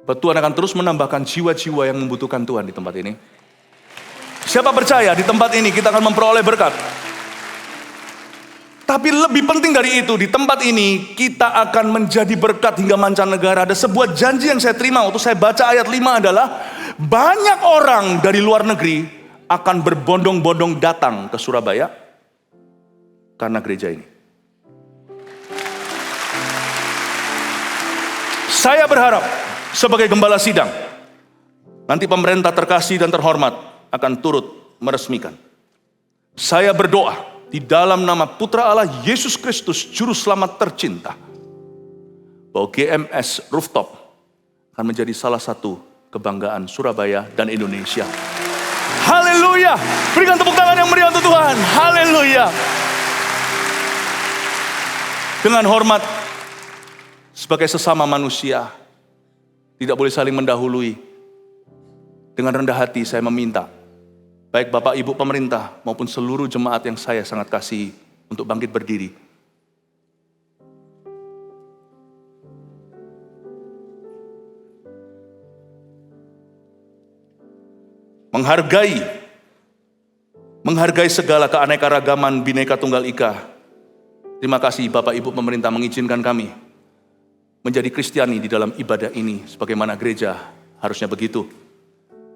S5: bahwa Tuhan akan terus menambahkan jiwa-jiwa yang membutuhkan Tuhan di tempat ini? Siapa percaya di tempat ini kita akan memperoleh berkat? Tapi lebih penting dari itu, di tempat ini kita akan menjadi berkat hingga mancanegara. Ada sebuah janji yang saya terima waktu saya baca ayat 5 adalah banyak orang dari luar negeri akan berbondong-bondong datang ke Surabaya karena gereja ini. Saya berharap sebagai gembala sidang, nanti pemerintah terkasih dan terhormat akan turut meresmikan. Saya berdoa di dalam nama Putra Allah Yesus Kristus, Juru Selamat tercinta, bahwa GMS Rooftop akan menjadi salah satu kebanggaan Surabaya dan Indonesia. Haleluya! Berikan tepuk tangan yang meriah untuk Tuhan. Haleluya! Dengan hormat, sebagai sesama manusia, tidak boleh saling mendahului. Dengan rendah hati saya meminta, baik Bapak Ibu pemerintah maupun seluruh jemaat yang saya sangat kasihi, untuk bangkit berdiri. Menghargai segala keanekaragaman Bhinneka Tunggal Ika. Terima kasih Bapak Ibu pemerintah mengizinkan kami menjadi Kristiani di dalam ibadah ini sebagaimana gereja harusnya begitu.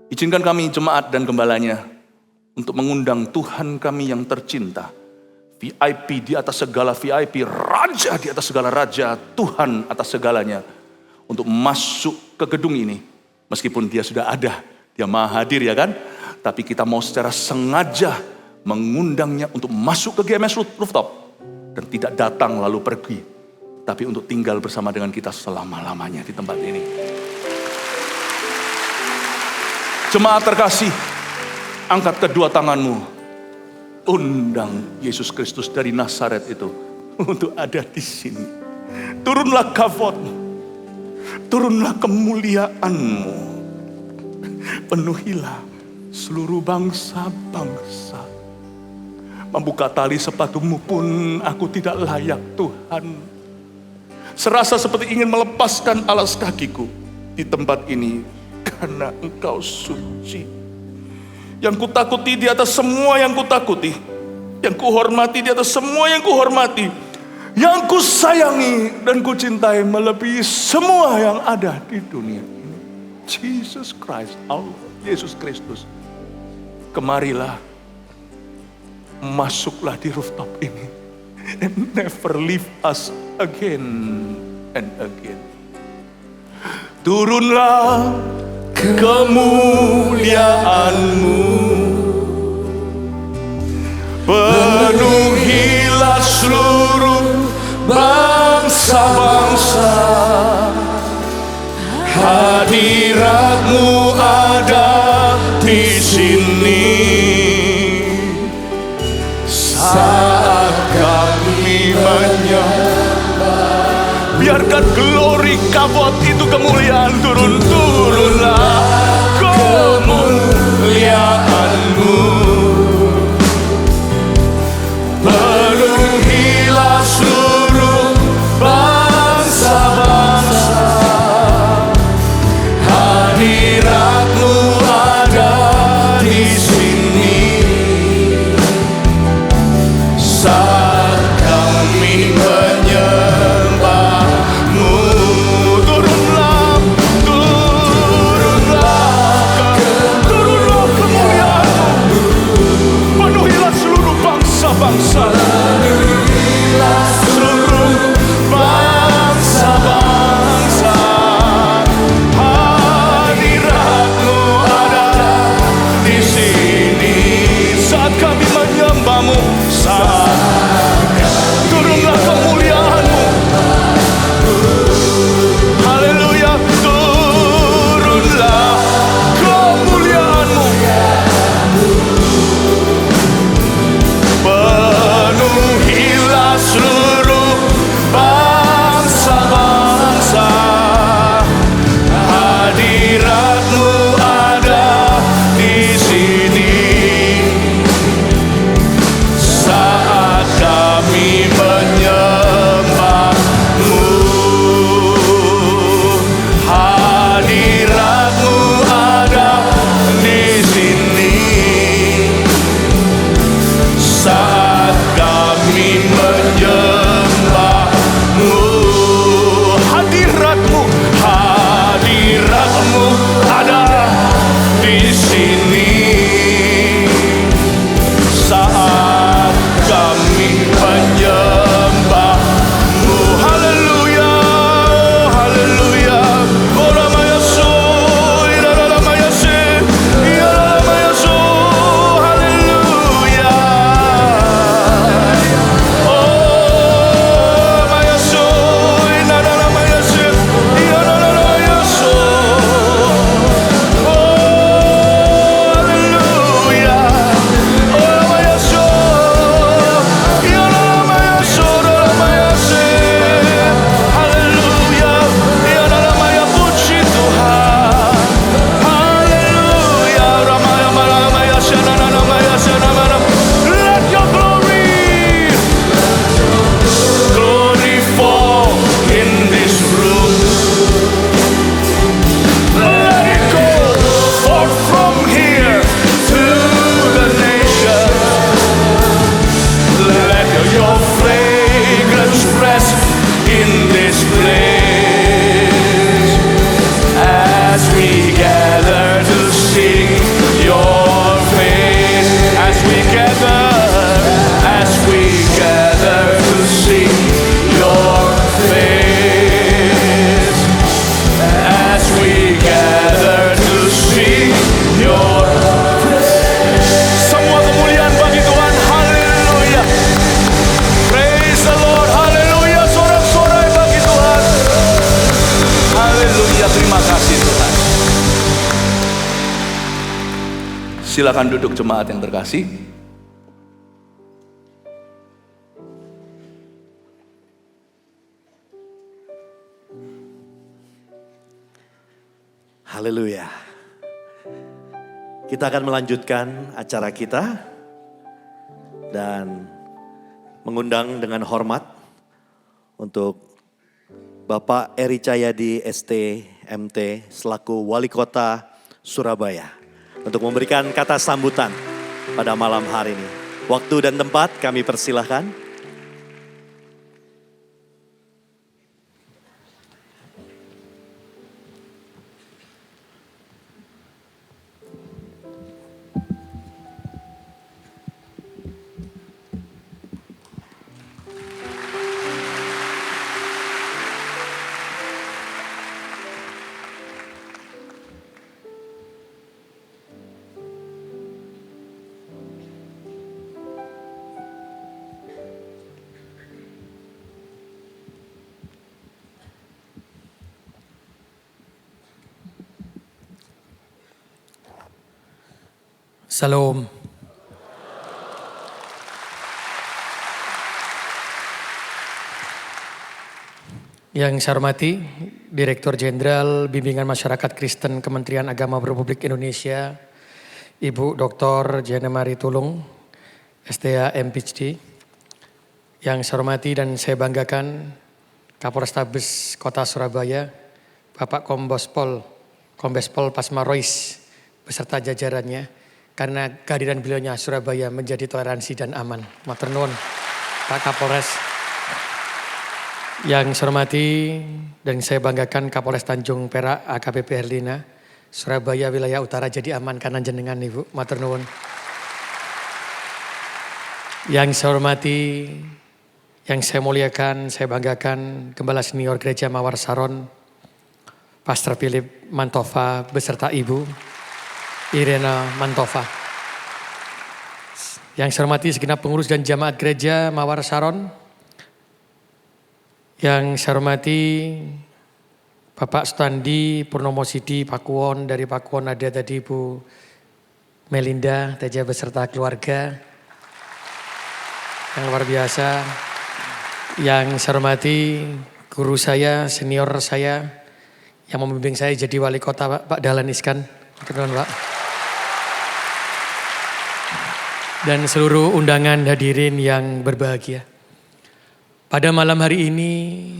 S5: Izinkan kami jemaat dan gembalanya untuk mengundang Tuhan kami yang tercinta, VIP di atas segala VIP, Raja di atas segala Raja, Tuhan atas segalanya, untuk masuk ke gedung ini. Meskipun dia sudah ada, dia maha hadir ya kan, tapi kita mau secara sengaja mengundangnya untuk masuk ke GMS Rooftop dan tidak datang lalu pergi, tapi untuk tinggal bersama dengan kita selama-lamanya di tempat ini. Jemaat terkasih, angkat kedua tanganmu, undang Yesus Kristus dari Nazaret itu untuk ada di sini. Turunlah kavod, turunlah kemuliaanmu, penuhilah seluruh bangsa-bangsa. Membuka tali sepatumu pun aku tidak layak Tuhan. Serasa seperti ingin melepaskan alas kakiku di tempat ini, karena Engkau suci. Yang kutakuti di atas semua yang kutakuti, yang kuhormati di atas semua yang kuhormati, yang kusayangi dan kucintai melebihi semua yang ada di dunia ini. Jesus Christ, Allah, Yesus Kristus. Kemarilah, masuklah di rooftop ini, and never leave us again and again. Turunlah kemuliaanmu, penuhilah seluruh bangsa-bangsa. Hadiratmu ada di sini saat kami menyembah. Biarkan glory kavod itu kemuliaan turunlah kemuliaanmu, penuhilah seluruh bangsa-bangsa. Hadiratmu ada di sini saat kami menyembahmu. Turunlah Silakan duduk jemaat yang terkasih.
S2: Haleluya. Kita akan melanjutkan acara kita dan mengundang dengan hormat untuk Bapak Eri Cahyadi STMT selaku Wali Kota Surabaya untuk memberikan kata sambutan pada malam hari ini. Waktu dan tempat kami persilahkan.
S7: Salam. Yang saya hormati Direktur Jenderal Bimbingan Masyarakat Kristen Kementerian Agama Republik Indonesia, Ibu Dr. Jana Mari Tulung, STA MPhD. Yang saya hormati dan saya banggakan Kapolrestabes Kota Surabaya, Bapak Kombes Pol Pasma Rois beserta jajarannya. Karena kehadiran beliaunya Surabaya menjadi toleransi dan aman. Matur nuwun Pak Kapolres. Yang saya hormati dan saya banggakan Kapolres Tanjung Perak AKBP Herlina. Surabaya wilayah utara jadi aman karena jenengan Ibu. Matur nuwun. Yang saya hormati, yang saya muliakan, saya banggakan Gembala Senior Gereja Mawar Saron, Pastor Philip Mantova beserta Ibu Irena Mantova. Yang saya hormati segenap pengurus dan jamaat gereja Mawar Saron. Yang saya hormati Bapak Standi Purnomo Sidi Pakuwon, dari Pakuwon ada tadi Bu Melinda Teja beserta keluarga. Yang luar biasa. Yang saya hormati guru saya, senior saya yang membimbing saya jadi wali kota Pak Dahlan Iskan. Pak. Dan seluruh undangan hadirin yang berbahagia. Pada malam hari ini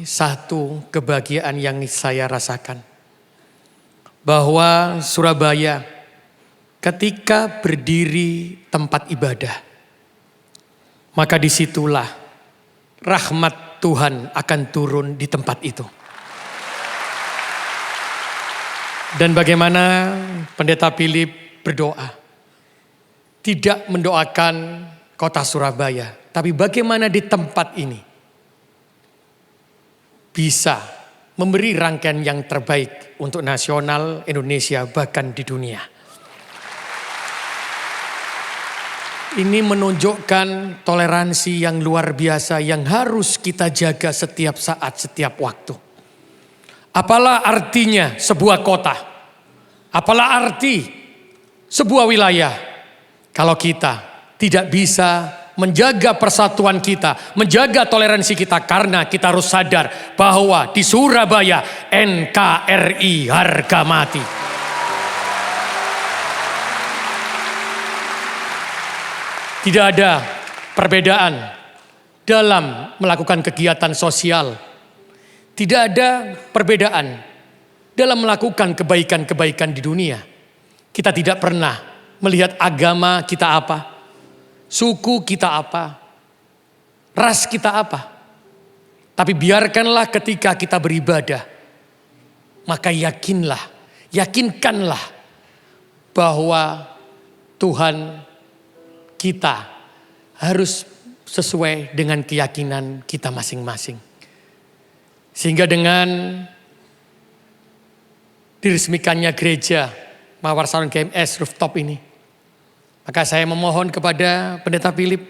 S7: satu kebahagiaan yang saya rasakan. Bahwa Surabaya ketika berdiri tempat ibadah, maka disitulah rahmat Tuhan akan turun di tempat itu. Dan bagaimana Pendeta Philip berdoa. Tidak mendoakan kota Surabaya. Tapi bagaimana di tempat ini. Bisa memberi rangkaian yang terbaik untuk nasional Indonesia bahkan di dunia. Ini menunjukkan toleransi yang luar biasa yang harus kita jaga setiap saat, setiap waktu. Apalah artinya sebuah kota? Apalah arti sebuah wilayah? Kalau kita tidak bisa menjaga persatuan kita, menjaga toleransi kita, karena kita harus sadar bahwa di Surabaya NKRI harga mati. Tidak ada perbedaan dalam melakukan kegiatan sosial. Tidak ada perbedaan dalam melakukan kebaikan-kebaikan di dunia. Kita tidak pernah melihat agama kita apa, suku kita apa, ras kita apa. Tapi biarkanlah ketika kita beribadah, maka yakinkanlah bahwa Tuhan kita harus sesuai dengan keyakinan kita masing-masing. Sehingga dengan diresmikannya gereja Mawar Saron GMS rooftop ini, maka saya memohon kepada Pendeta Philip,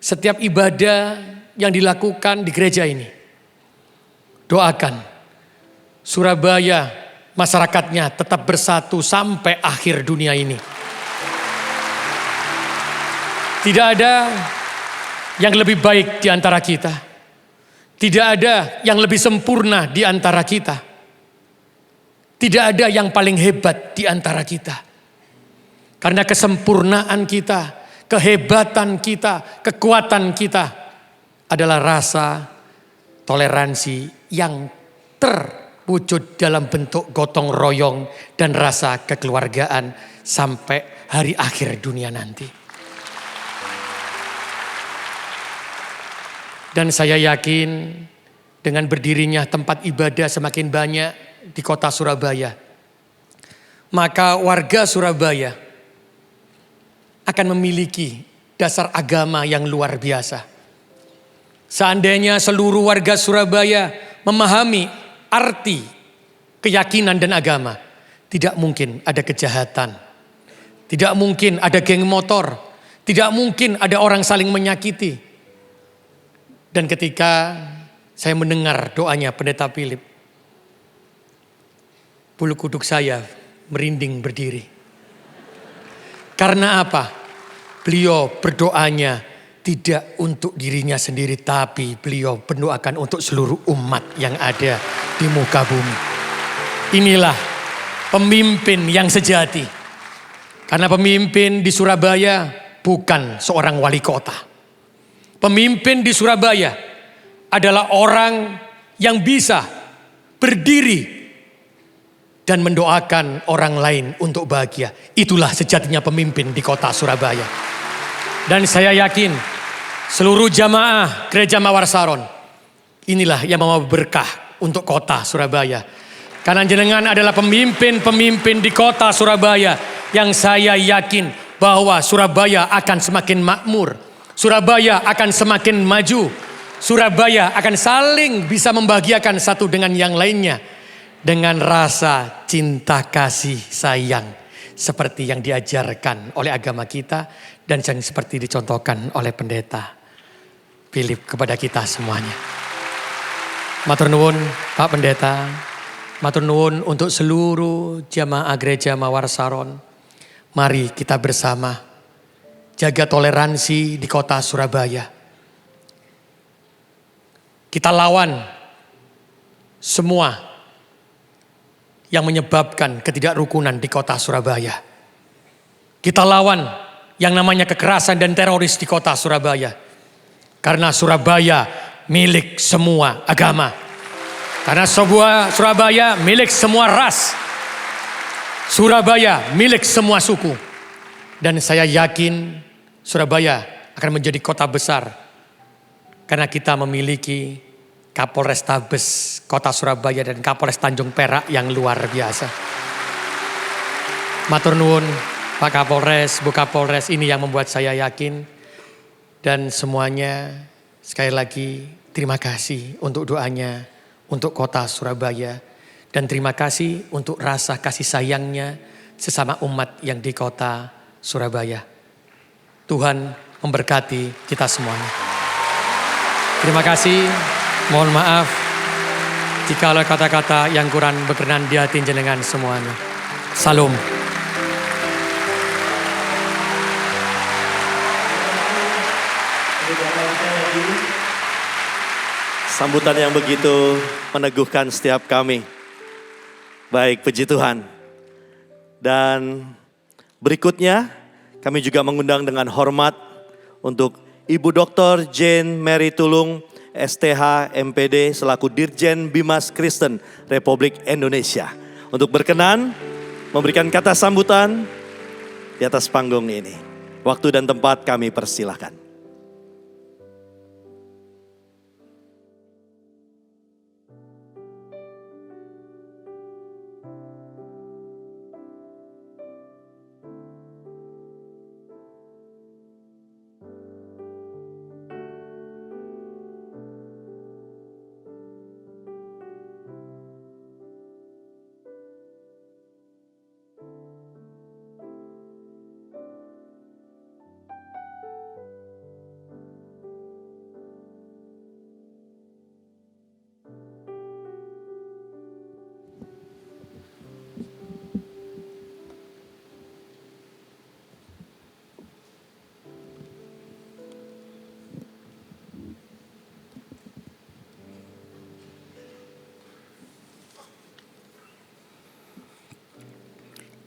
S7: setiap ibadah yang dilakukan di gereja ini, doakan Surabaya masyarakatnya tetap bersatu sampai akhir dunia ini. Tidak ada yang lebih baik di antara kita. Tidak ada yang lebih sempurna di antara kita. Tidak ada yang paling hebat di antara kita. Karena kesempurnaan kita, kehebatan kita, kekuatan kita adalah rasa toleransi yang terwujud dalam bentuk gotong royong dan rasa kekeluargaan sampai hari akhir dunia nanti. Dan saya yakin dengan berdirinya tempat ibadah semakin banyak di kota Surabaya, maka warga Surabaya akan memiliki dasar agama yang luar biasa. Seandainya seluruh warga Surabaya memahami arti keyakinan dan agama, tidak mungkin ada kejahatan, tidak mungkin ada geng motor, tidak mungkin ada orang saling menyakiti. Dan ketika saya mendengar doanya Pendeta Philip, bulu kuduk saya merinding berdiri. Karena apa? Beliau berdoanya tidak untuk dirinya sendiri, tapi beliau berdoakan untuk seluruh umat yang ada di muka bumi. Inilah pemimpin yang sejati. Karena pemimpin di Surabaya bukan seorang wali kota. Pemimpin di Surabaya adalah orang yang bisa berdiri dan mendoakan orang lain untuk bahagia. Itulah sejatinya pemimpin di kota Surabaya. Dan saya yakin seluruh jamaah Gereja Mawar Saron inilah yang membawa berkah untuk kota Surabaya. Karena jenengan adalah pemimpin-pemimpin di kota Surabaya yang saya yakin bahwa Surabaya akan semakin makmur. Surabaya akan semakin maju. Surabaya akan saling bisa membahagiakan satu dengan yang lainnya. Dengan rasa cinta kasih sayang. Seperti yang diajarkan oleh agama kita. Dan yang seperti dicontohkan oleh Pendeta Philip kepada kita semuanya. Matur nuwun Pak Pendeta. Matur nuwun untuk seluruh jamaah Gereja Mawar Saron. Mari kita bersama jaga toleransi di kota Surabaya. Kita lawan semua yang menyebabkan ketidakrukunan di kota Surabaya. Kita lawan yang namanya kekerasan dan teroris di kota Surabaya. Karena Surabaya milik semua agama. Karena Surabaya milik semua ras. Surabaya milik semua suku. Dan saya yakin Surabaya akan menjadi kota besar karena kita memiliki Kapolrestabes Kota Surabaya dan Kapolres Tanjung Perak yang luar biasa. Matur nuwun Pak Kapolres, Bu Kapolres, ini yang membuat saya yakin. Dan semuanya sekali lagi terima kasih untuk doanya untuk Kota Surabaya. Dan terima kasih untuk rasa kasih sayangnya sesama umat yang di Kota Surabaya. Tuhan memberkati kita semuanya. Terima kasih. Mohon maaf jika ada kata-kata yang kurang berkenan di hati jenengan semuanya. Salam.
S2: Sambutan yang begitu meneguhkan setiap kami. Baik, puji Tuhan. Dan berikutnya kami juga mengundang dengan hormat untuk Ibu Dr. Jane Mary Tulung, STH MPD selaku Dirjen Bimas Kristen Republik Indonesia. Untuk berkenan memberikan kata sambutan di atas panggung ini. Waktu dan tempat kami persilahkan.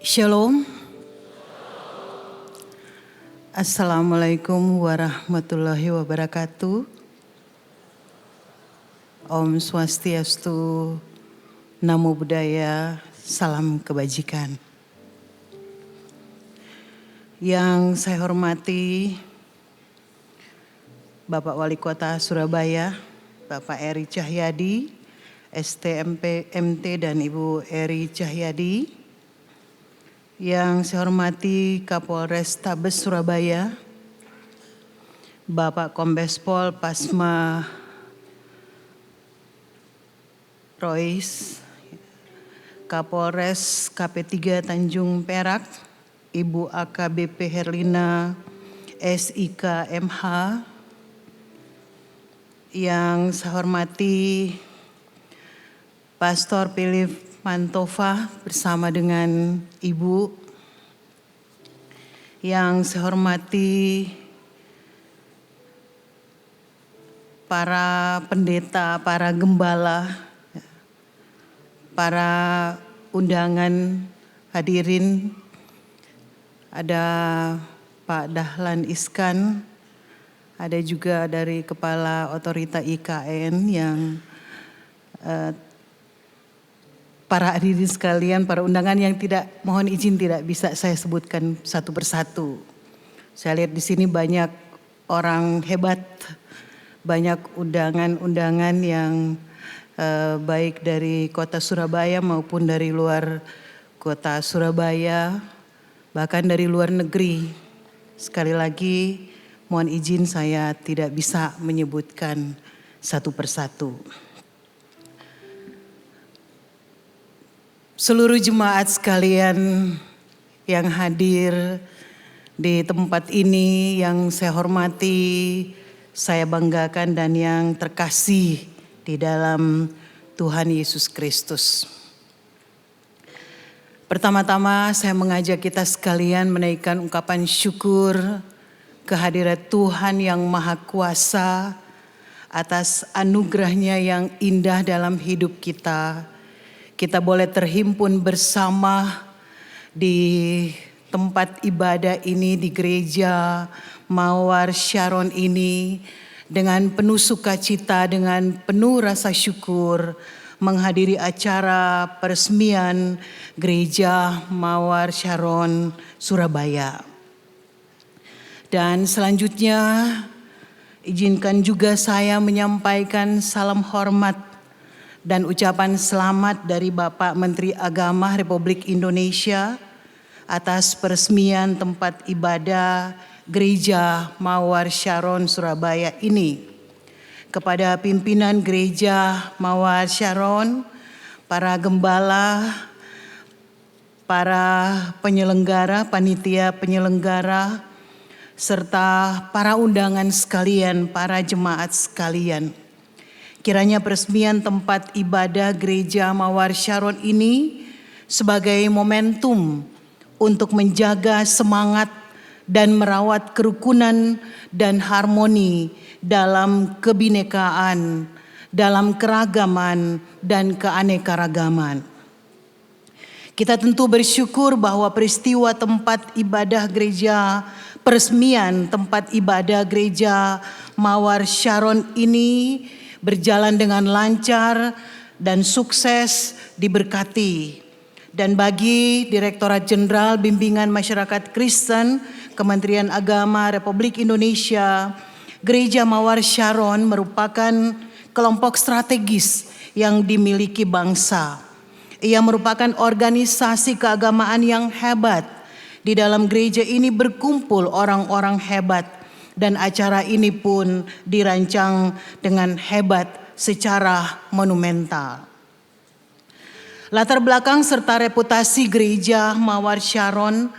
S8: Shalom. Assalamualaikum warahmatullahi wabarakatuh. Om Swastiastu, Namo Buddhaya, salam kebajikan. Yang saya hormati Bapak Wali Kota Surabaya, Bapak Eri Cahyadi, STMP MT dan Ibu Eri Cahyadi. Yang saya hormati Kapolres Tabes Surabaya, Bapak Kombes Pol Pasma Rois, Kapolres KP3 Tanjung Perak, Ibu AKBP Herlina SIK MH. Yang saya hormati Pastor Philip Mantova bersama dengan Ibu. Yang saya hormati para pendeta, para gembala, para undangan hadirin, ada Pak Dahlan Iskan, ada juga dari Kepala Otorita IKN yang para hadirin sekalian, para undangan yang mohon izin tidak bisa saya sebutkan satu persatu. Saya lihat di sini banyak orang hebat, banyak undangan-undangan yang baik dari kota Surabaya maupun dari luar kota Surabaya, bahkan dari luar negeri. Sekali lagi mohon izin saya tidak bisa menyebutkan satu persatu. Seluruh jemaat sekalian yang hadir di tempat ini, yang saya hormati, saya banggakan dan yang terkasih di dalam Tuhan Yesus Kristus. Pertama-tama saya mengajak kita sekalian menaikkan ungkapan syukur kehadirat Tuhan yang Maha Kuasa atas anugerahnya yang indah dalam hidup kita. Kita boleh terhimpun bersama di tempat ibadah ini, di gereja Mawar Sharon ini, dengan penuh sukacita, dengan penuh rasa syukur, menghadiri acara peresmian gereja Mawar Sharon Surabaya. Dan selanjutnya izinkan juga saya menyampaikan salam hormat dan ucapan selamat dari Bapak Menteri Agama Republik Indonesia atas peresmian tempat ibadah Gereja Mawar Sharon Surabaya ini. Kepada pimpinan Gereja Mawar Sharon, para gembala, para penyelenggara, panitia penyelenggara, serta para undangan sekalian, para jemaat sekalian. Kiranya peresmian tempat ibadah Gereja Mawar Sharon ini sebagai momentum untuk menjaga semangat dan merawat kerukunan dan harmoni dalam kebinekaan, dalam keragaman dan keanekaragaman. Kita tentu bersyukur bahwa peristiwa tempat ibadah gereja, peresmian tempat ibadah Gereja Mawar Sharon ini berjalan dengan lancar dan sukses diberkati. Dan bagi Direktorat Jenderal Bimbingan Masyarakat Kristen Kementerian Agama Republik Indonesia, Gereja Mawar Sharon merupakan kelompok strategis yang dimiliki bangsa. Ia merupakan organisasi keagamaan yang hebat. Di dalam gereja ini berkumpul orang-orang hebat. Dan acara ini pun dirancang dengan hebat secara monumental. Latar belakang serta reputasi gereja Mawar Sharon,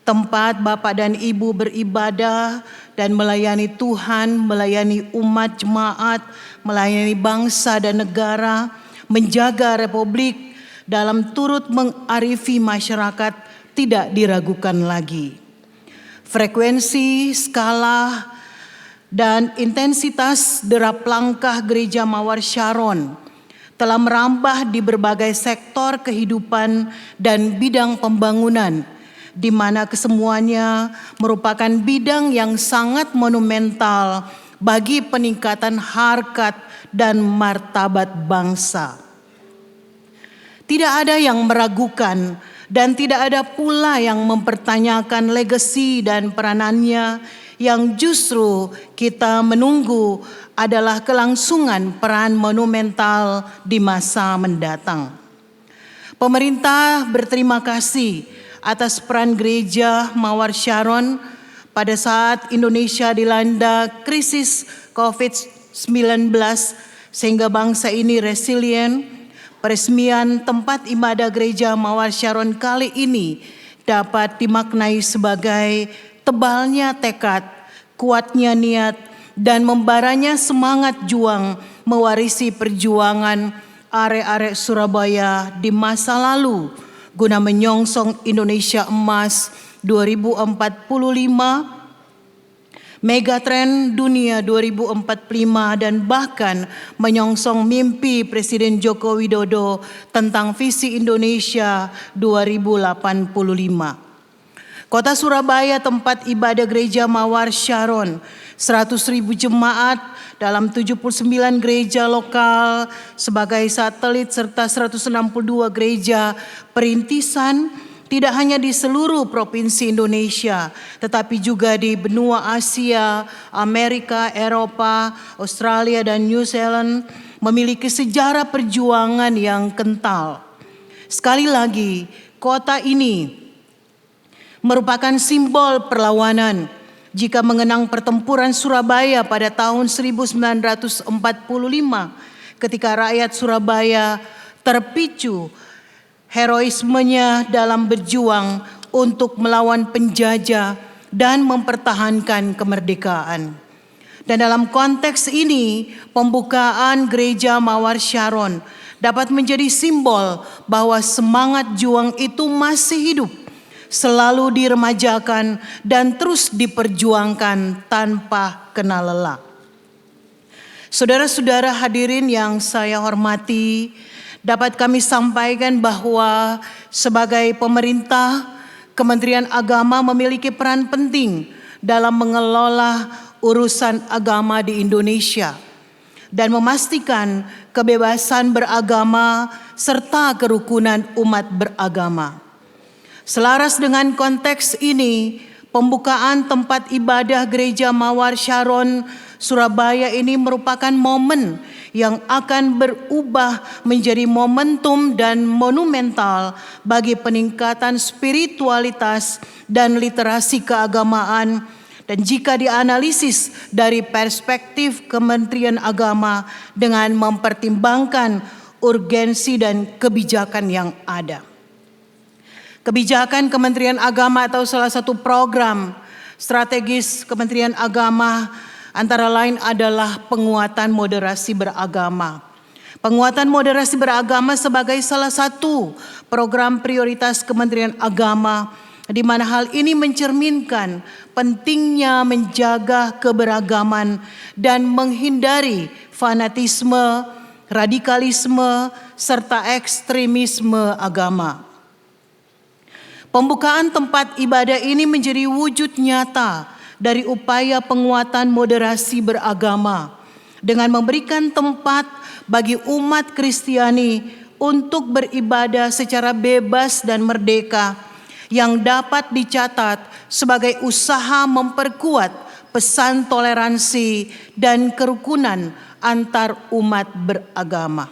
S8: tempat Bapak dan Ibu beribadah dan melayani Tuhan, melayani umat jemaat, melayani bangsa dan negara, menjaga republik dalam turut mengarifi masyarakat tidak diragukan lagi. Frekuensi, skala, dan intensitas derap langkah Gereja Mawar Sharon telah merambah di berbagai sektor kehidupan dan bidang pembangunan, di mana kesemuanya merupakan bidang yang sangat monumental bagi peningkatan harkat dan martabat bangsa. Tidak ada yang meragukan dan tidak ada pula yang mempertanyakan legasi dan peranannya. Yang justru kita menunggu adalah kelangsungan peran monumental di masa mendatang. Pemerintah berterima kasih atas peran Gereja Mawar Sharon pada saat Indonesia dilanda krisis COVID-19 sehingga bangsa ini resilient. Peresmian tempat ibadah Gereja Mawar Sharon kali ini dapat dimaknai sebagai tebalnya tekad, kuatnya niat, dan membaranya semangat juang mewarisi perjuangan arek-arek Surabaya di masa lalu guna menyongsong Indonesia Emas 2045, Megatrend Dunia 2045, dan bahkan menyongsong mimpi Presiden Joko Widodo tentang visi Indonesia 2085. Kota Surabaya tempat ibadah Gereja Mawar Sharon, 100.000 jemaat dalam 79 gereja lokal sebagai satelit serta 162 gereja perintisan tidak hanya di seluruh provinsi Indonesia, tetapi juga di benua Asia, Amerika, Eropa, Australia, dan New Zealand memiliki sejarah perjuangan yang kental. Sekali lagi, kota ini merupakan simbol perlawanan. Jika mengenang pertempuran Surabaya pada tahun 1945, ketika rakyat Surabaya terpicu heroismenya dalam berjuang untuk melawan penjajah dan mempertahankan kemerdekaan. Dan dalam konteks ini, pembukaan Gereja Mawar Sharon dapat menjadi simbol bahwa semangat juang itu masih hidup, selalu diremajakan dan terus diperjuangkan tanpa kenal lelah. Saudara-saudara hadirin yang saya hormati, dapat kami sampaikan bahwa sebagai pemerintah, Kementerian Agama memiliki peran penting dalam mengelola urusan agama di Indonesia dan memastikan kebebasan beragama serta kerukunan umat beragama. Selaras dengan konteks ini, pembukaan tempat ibadah Gereja Mawar Sharon Surabaya ini merupakan momen yang akan berubah menjadi momentum dan monumental bagi peningkatan spiritualitas dan literasi keagamaan. Dan jika dianalisis dari perspektif Kementerian Agama dengan mempertimbangkan urgensi dan kebijakan yang ada. Kebijakan Kementerian Agama atau salah satu program strategis Kementerian Agama antara lain adalah penguatan moderasi beragama. Penguatan moderasi beragama sebagai salah satu program prioritas Kementerian Agama, di mana hal ini mencerminkan pentingnya menjaga keberagaman dan menghindari fanatisme, radikalisme, serta ekstremisme agama. Pembukaan tempat ibadah ini menjadi wujud nyata dari upaya penguatan moderasi beragama dengan memberikan tempat bagi umat Kristiani untuk beribadah secara bebas dan merdeka yang dapat dicatat sebagai usaha memperkuat pesan toleransi dan kerukunan antar umat beragama.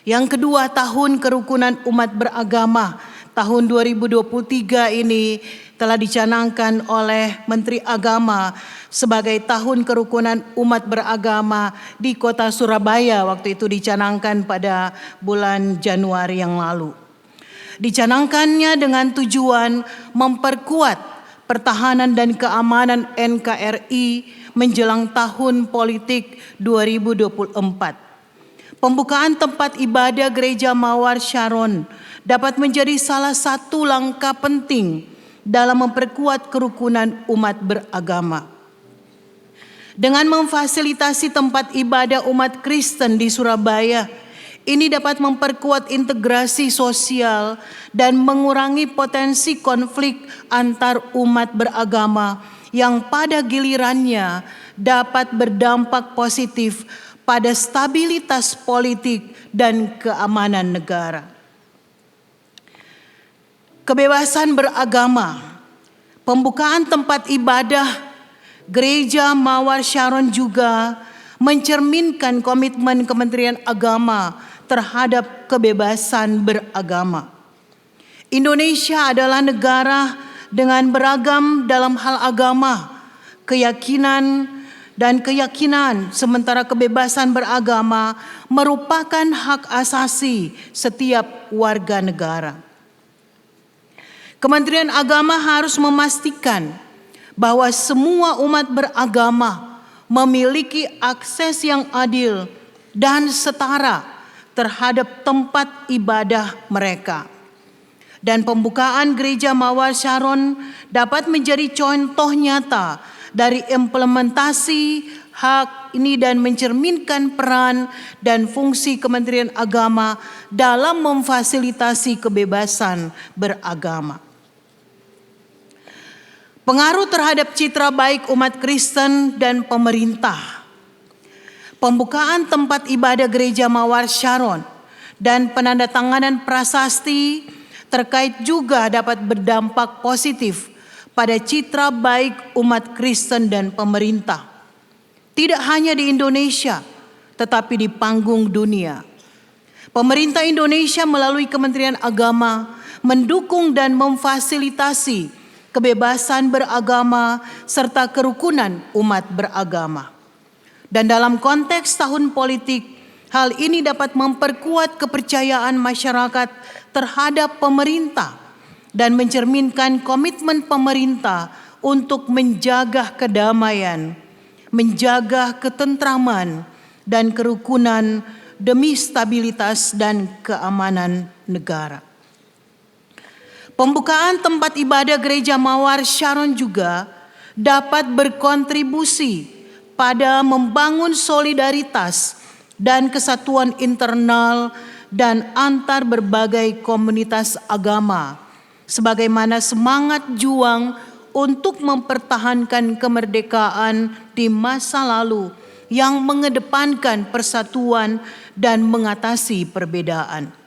S8: Yang kedua, tahun kerukunan umat beragama tahun 2023 ini telah dicanangkan oleh Menteri Agama sebagai tahun kerukunan umat beragama di kota Surabaya. Waktu itu dicanangkan pada bulan Januari yang lalu. Dicanangkannya dengan tujuan memperkuat pertahanan dan keamanan NKRI menjelang tahun politik 2024. Pembukaan tempat ibadah Gereja Mawar Sharon dapat menjadi salah satu langkah penting dalam memperkuat kerukunan umat beragama. Dengan memfasilitasi tempat ibadah umat Kristen di Surabaya, ini dapat memperkuat integrasi sosial dan mengurangi potensi konflik antar umat beragama yang pada gilirannya dapat berdampak positif pada stabilitas politik dan keamanan negara. Kebebasan beragama, pembukaan tempat ibadah Gereja Mawar Sharon juga mencerminkan komitmen Kementerian Agama terhadap kebebasan beragama. Indonesia adalah negara dengan beragam dalam hal agama, keyakinan, sementara kebebasan beragama merupakan hak asasi setiap warga negara. Kementerian Agama harus memastikan bahwa semua umat beragama memiliki akses yang adil dan setara terhadap tempat ibadah mereka. Dan pembukaan Gereja Mawar Sharon dapat menjadi contoh nyata dari implementasi hak ini dan mencerminkan peran dan fungsi Kementerian Agama dalam memfasilitasi kebebasan beragama. Pengaruh terhadap citra baik umat Kristen dan pemerintah. Pembukaan tempat ibadah Gereja Mawar Sharon dan penandatanganan prasasti terkait juga dapat berdampak positif pada citra baik umat Kristen dan pemerintah. Tidak hanya di Indonesia, tetapi di panggung dunia. Pemerintah Indonesia melalui Kementerian Agama mendukung dan memfasilitasi kebebasan beragama serta kerukunan umat beragama. Dan dalam konteks tahun politik, hal ini dapat memperkuat kepercayaan masyarakat terhadap pemerintah dan mencerminkan komitmen pemerintah untuk menjaga kedamaian, menjaga ketentraman dan kerukunan demi stabilitas dan keamanan negara. Pembukaan tempat ibadah Gereja Mawar Sharon juga dapat berkontribusi pada membangun solidaritas dan kesatuan internal dan antar berbagai komunitas agama, sebagaimana semangat juang untuk mempertahankan kemerdekaan di masa lalu yang mengedepankan persatuan dan mengatasi perbedaan.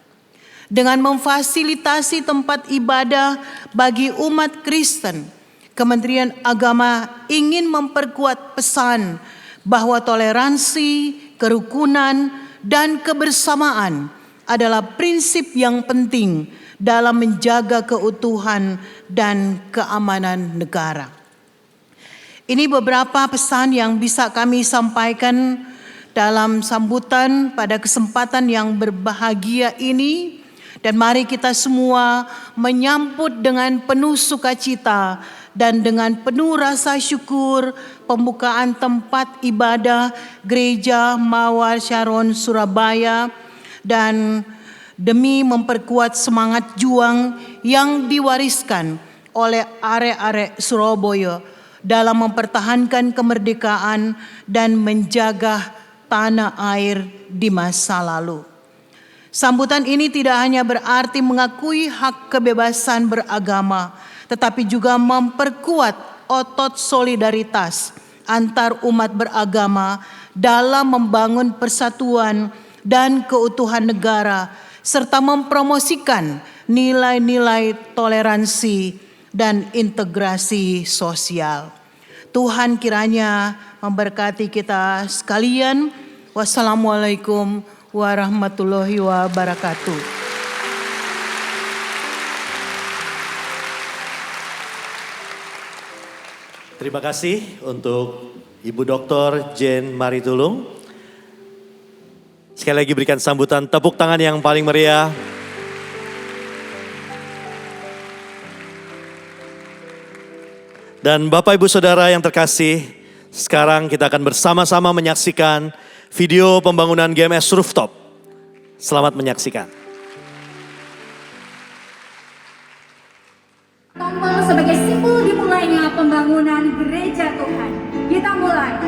S8: Dengan memfasilitasi tempat ibadah bagi umat Kristen, Kementerian Agama ingin memperkuat pesan bahwa toleransi, kerukunan, dan kebersamaan adalah prinsip yang penting dalam menjaga keutuhan dan keamanan negara. Ini beberapa pesan yang bisa kami sampaikan dalam sambutan pada kesempatan yang berbahagia ini. Dan mari kita semua menyambut dengan penuh sukacita dan dengan penuh rasa syukur pembukaan tempat ibadah Gereja Mawar Sharon Surabaya, dan demi memperkuat semangat juang yang diwariskan oleh arek-arek Surabaya dalam mempertahankan kemerdekaan dan menjaga tanah air di masa lalu. Sambutan ini tidak hanya berarti mengakui hak kebebasan beragama, tetapi juga memperkuat otot solidaritas antar umat beragama dalam membangun persatuan dan keutuhan negara, serta mempromosikan nilai-nilai toleransi dan integrasi sosial. Tuhan kiranya memberkati kita sekalian. Wassalamualaikum warahmatullahi wabarakatuh.
S2: Terima kasih untuk Ibu Dr. Jane Maritulung. Sekali lagi berikan sambutan tepuk tangan yang paling meriah. Dan Bapak Ibu Saudara yang terkasih, sekarang kita akan bersama-sama menyaksikan video pembangunan GMS Rooftop. Selamat menyaksikan.
S9: Tombol sebagai simbol dimulainya pembangunan gereja Tuhan. Kita mulai.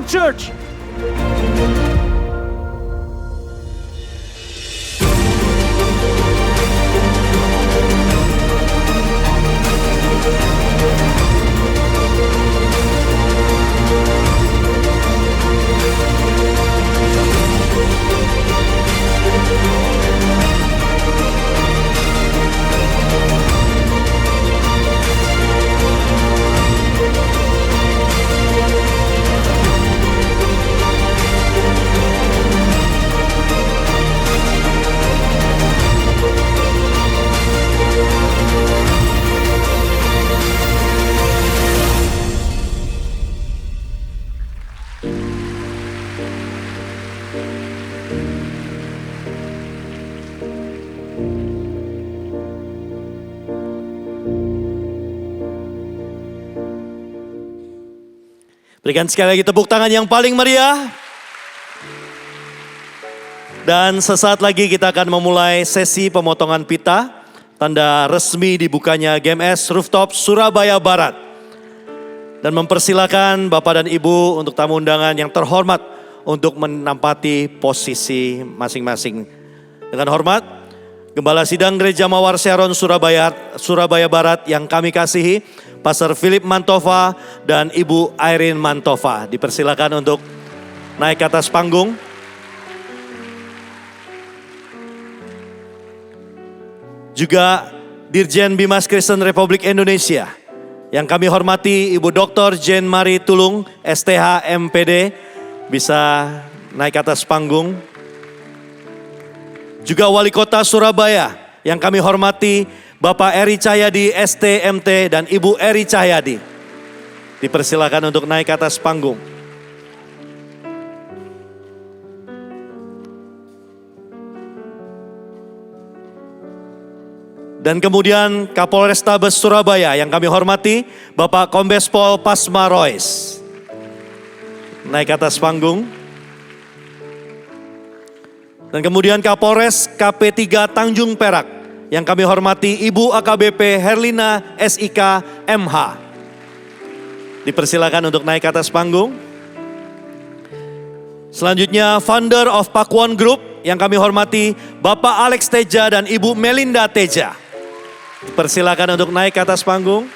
S2: Rooftop Church. Berikan sekali lagi tepuk tangan yang paling meriah. Dan sesaat lagi kita akan memulai sesi pemotongan pita. Tanda resmi dibukanya GMS Rooftop Surabaya Barat. Dan mempersilakan Bapak dan Ibu untuk tamu undangan yang terhormat untuk menempati posisi masing-masing. Dengan hormat, Gembala Sidang Gereja Mawar Sharon Surabaya Barat yang kami kasihi, Pastor Philip Mantova dan Ibu Irene Mantova. Dipersilakan untuk naik ke atas panggung. Juga Dirjen Bimas Kristen Republik Indonesia yang kami hormati Ibu Dr. Jane Marie Tulung, STH MPD, bisa naik ke atas panggung. Juga Wali Kota Surabaya yang kami hormati Bapak Eri Cahyadi STMT dan Ibu Eri Cahyadi. Dipersilakan untuk naik ke atas panggung. Dan kemudian Kapolrestabes Surabaya yang kami hormati Bapak Kombes Pol Pasma Royce. Naik ke atas panggung. Dan kemudian Kapolres KP3 Tanjung Perak yang kami hormati Ibu AKBP Herlina SIK MH. Dipersilakan untuk naik ke atas panggung. Selanjutnya founder of Pakuan Group yang kami hormati Bapak Alex Teja dan Ibu Melinda Teja. Dipersilakan untuk naik ke atas panggung.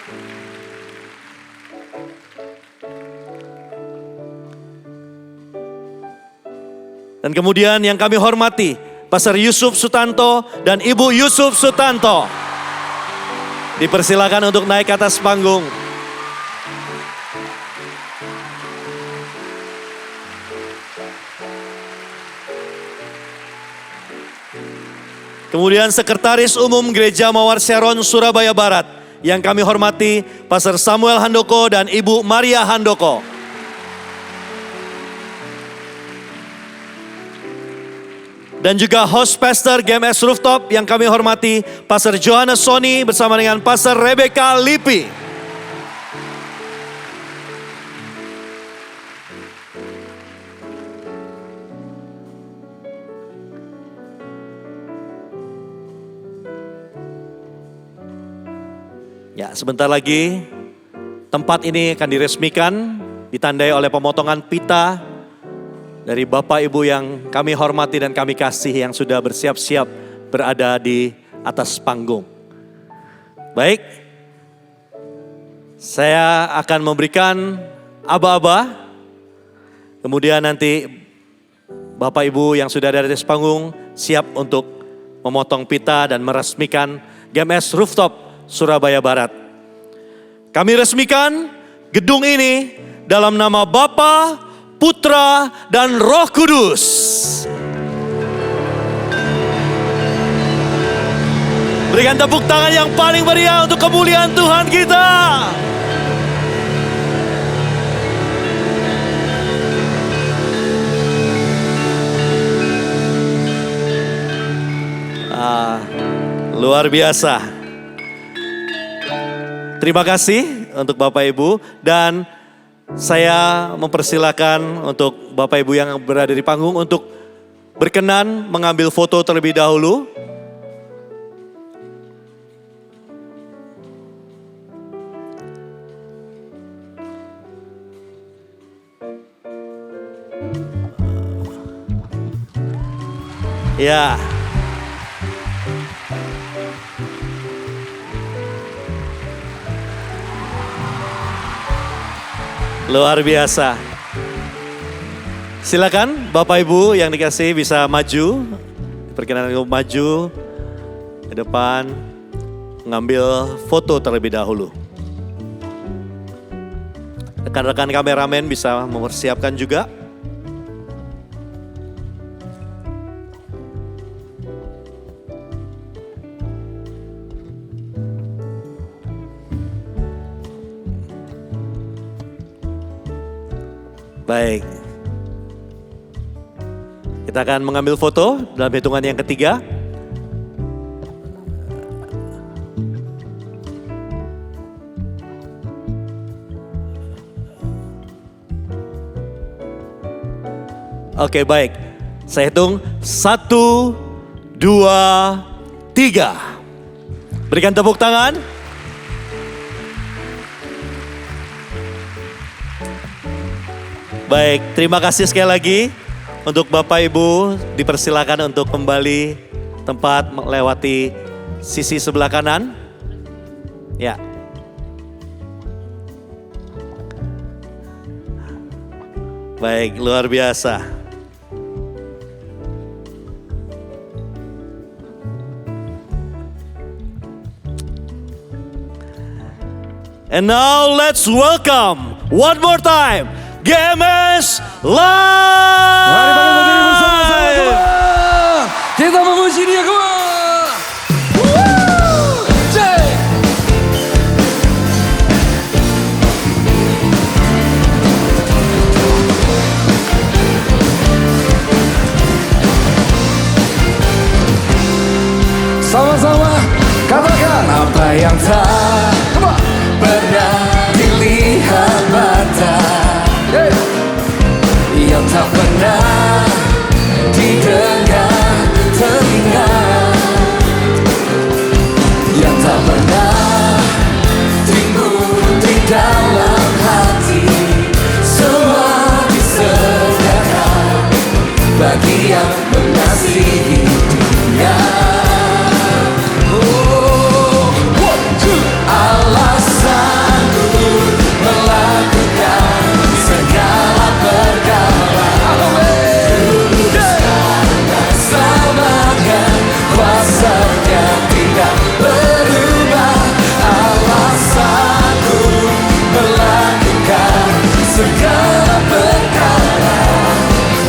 S2: Dan kemudian yang kami hormati Pastor Yusuf Sutanto dan Ibu Yusuf Sutanto. Dipersilakan untuk naik ke atas panggung. Kemudian Sekretaris Umum Gereja Mawar Sharon Surabaya Barat yang kami hormati Pastor Samuel Handoko dan Ibu Maria Handoko. Dan juga host pastor GMS Rooftop yang kami hormati Pastor Johannes Soni bersama dengan Pastor Rebecca Lipi. Ya, sebentar lagi tempat ini akan diresmikan, ditandai oleh pemotongan pita dari Bapak Ibu yang kami hormati dan kami kasih yang sudah bersiap-siap berada di atas panggung. Baik, saya akan memberikan aba-aba, kemudian nanti Bapak Ibu yang sudah ada di atas panggung siap untuk memotong pita dan meresmikan GMS Rooftop Surabaya Barat. Kami resmikan gedung ini dalam nama Bapa, Putra, dan Roh Kudus. Berikan tepuk tangan yang paling meriah untuk kemuliaan Tuhan kita. Luar biasa. Terima kasih untuk Bapak Ibu dan saya mempersilakan untuk Bapak Ibu yang berada di panggung untuk berkenan mengambil foto terlebih dahulu. Ya. Luar biasa. Silakan Bapak Ibu yang dikasih bisa maju. Perkenalan untuk maju ke depan, mengambil foto terlebih dahulu. Rekan-rekan kameramen bisa mempersiapkan juga. Baik. Kita akan mengambil foto dalam hitungan yang ketiga. Oke, baik. Saya hitung 1, 2, 3. Berikan tepuk tangan. Baik, terima kasih sekali lagi untuk Bapak Ibu, dipersilakan untuk kembali tempat melewati sisi sebelah kanan. Ya. Baik, luar biasa. And now let's welcome one more time GMS Live.
S6: Mari berdiri bersama-sama semua. Kita memuji Dia semua. Sama-sama katakan apa yang tak pernah dilihat mata, yang tak pernah didengar telinga, yang tak pernah timbul di dalam hati, semua disediakan bagi yang mengasihi Dia. Allah sanggup melakukan segala perkara. Luruskan dan selamatkan, kuasa-Nya tidak berubah. Allah sanggup melakukan segala perkara.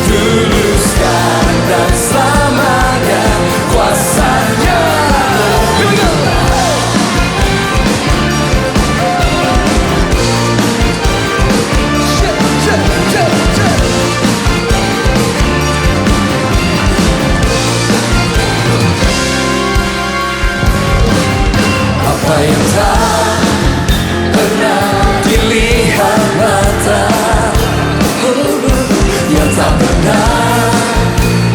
S6: Luruskan dan selamatkan, kuasa-Nya. Apa yang tak pernah dilihat mata, yang tak pernah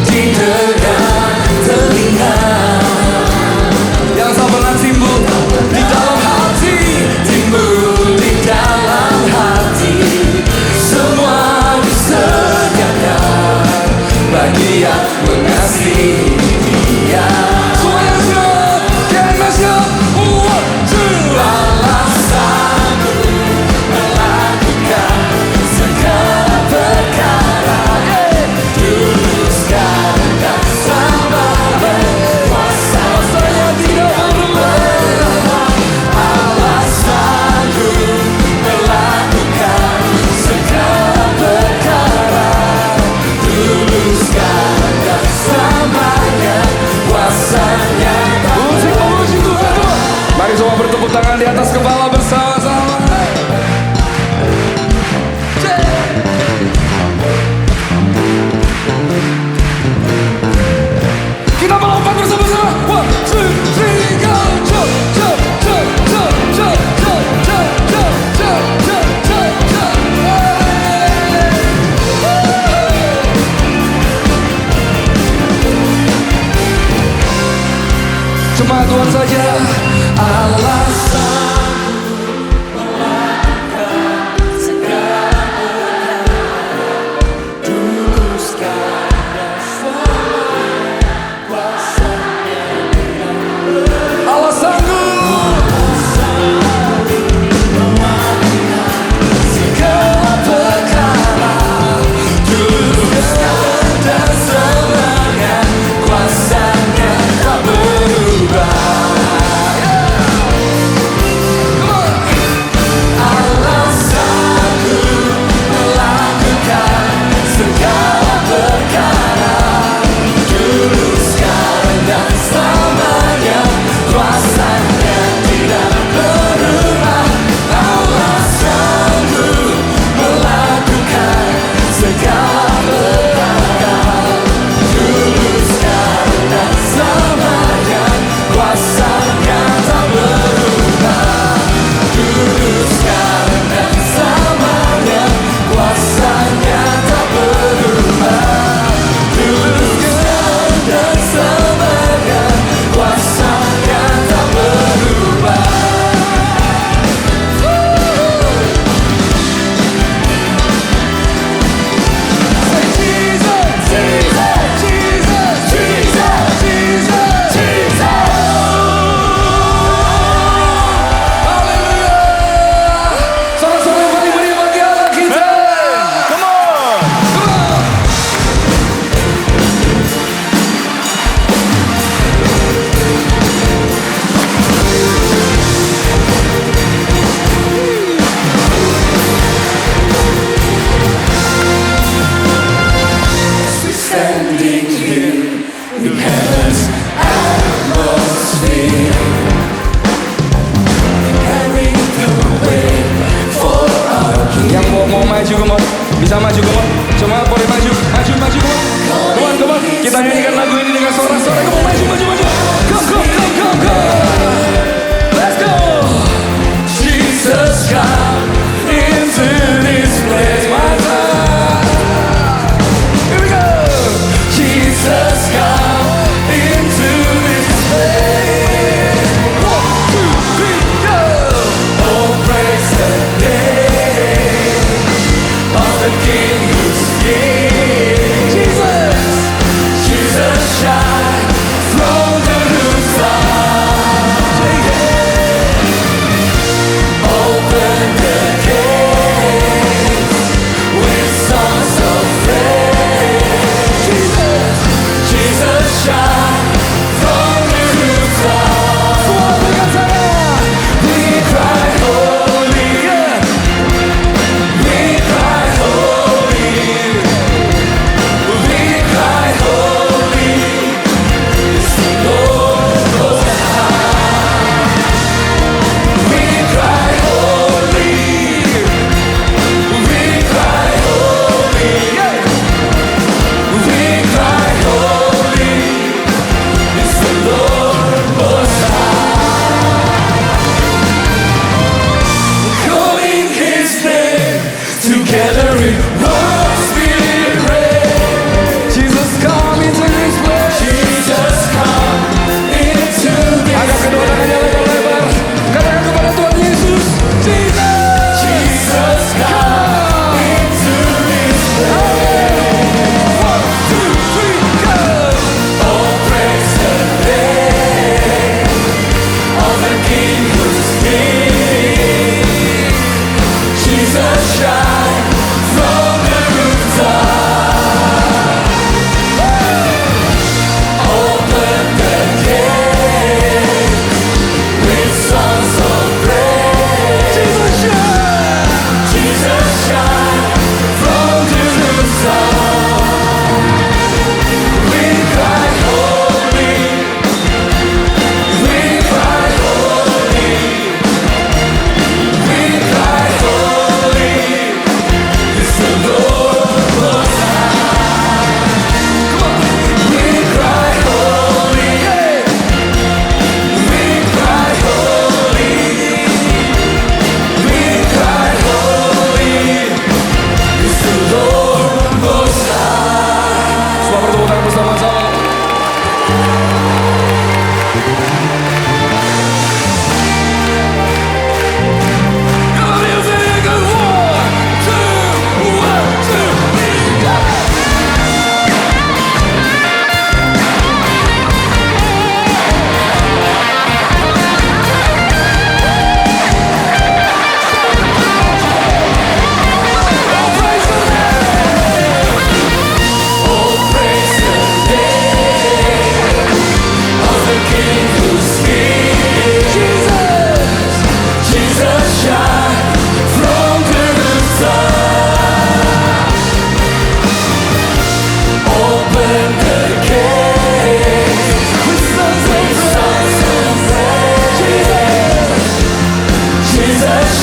S6: didengar telinga, yang tak pernah timbul di dalam hati, timbul di dalam hati, semua disediakan bagi yang mengasihi Dia. Semuanya siap, GMS siap, 1, 2,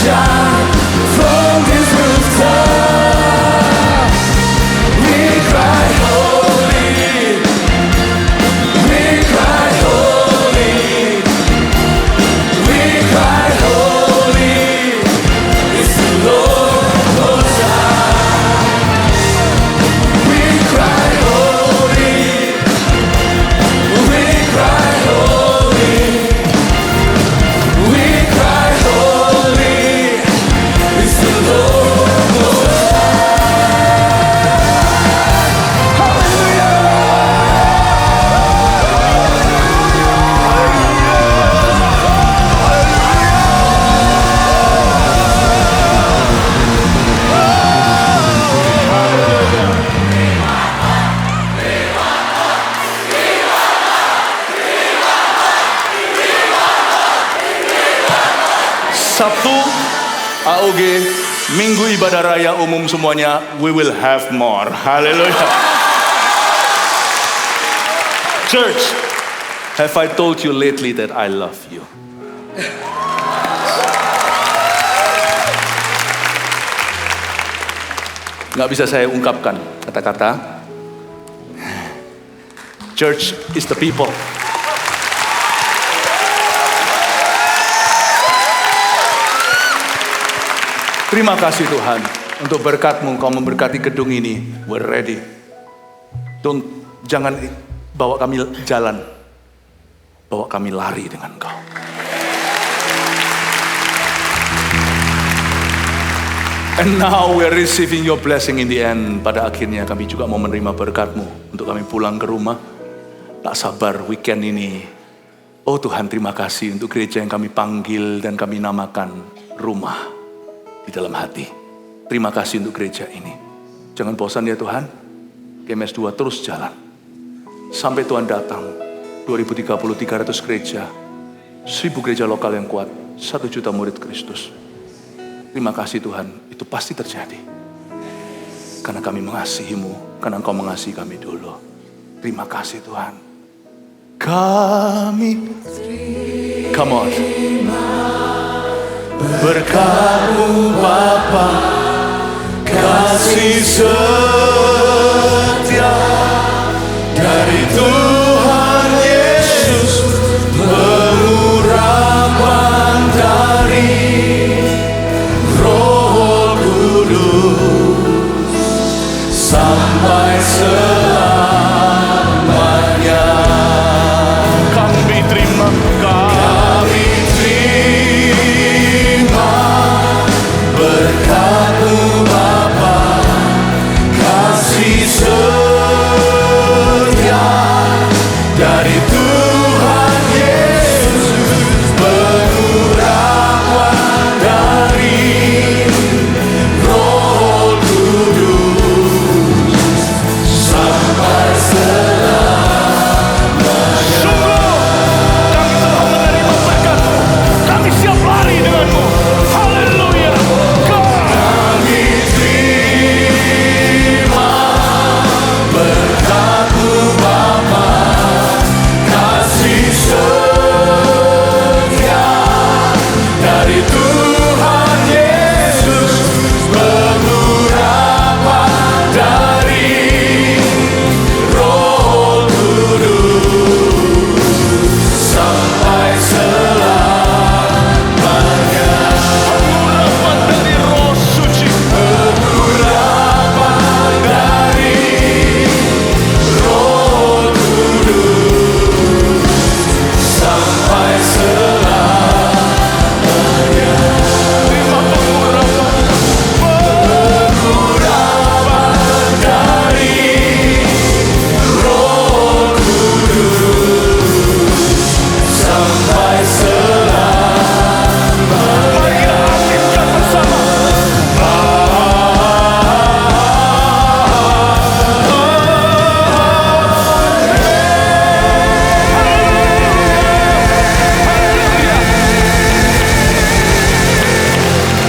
S6: shine from this rooftop. We cry holy, we cry holy, we cry holy. It's the Lord Most High. We cry holy, we cry holy, we cry holy. It's the Lord Most High. Hallelujah.
S5: Sabtu AOG, Minggu Ibadah Raya umum semuanya, we will have more. Haleluya. Church, have I told you lately that I love you? Nggak bisa saya ungkapkan kata-kata. Church is the people. Terima kasih Tuhan untuk berkat-Mu, Kau memberkati gedung ini. We're ready. Jangan bawa kami jalan, bawa kami lari dengan Kau. And now we are receiving your blessing in the end. Pada akhirnya kami juga mau menerima berkat-Mu untuk kami pulang ke rumah. Tak sabar weekend ini. Oh Tuhan, terima kasih untuk gereja yang kami panggil dan kami namakan rumah di dalam hati. Terima kasih untuk gereja ini. Jangan bosan ya Tuhan. GMS 2 terus jalan. Sampai Tuhan datang. 2030 300 gereja. 1000 gereja lokal yang kuat. 1 juta murid Kristus. Terima kasih Tuhan. Itu pasti terjadi. Karena kami mengasihi-Mu. Karena Engkau mengasihi kami dulu. Terima kasih Tuhan. Kami come on. Berkat-Mu Bapa, kasih setia dari Tuhan Yesus, pengurapan dari Roh Kudus sampai selamanya. Kami terima, kami terima berkat-Mu Bapa, kasih setia dari Tuhan Yesus, pengurapan dari Roh Kudus sampai selamanya. Sungguh kami telah menerima berkat-Mu, kami siap lari dengan-Mu. Haleluya. Kami terima berkat-Mu Bapa, kasih setia dari Tuhan Yesus, pengurapan dari Roh Kudus sampai selamanya. Pengurapan dari Roh Suci, pengurapan dari Roh Kudus sampai selamanya. Terima pengurapan, pengurapan dari Roh Kudus sampai selamanya. Mari kita aktifkan bersama.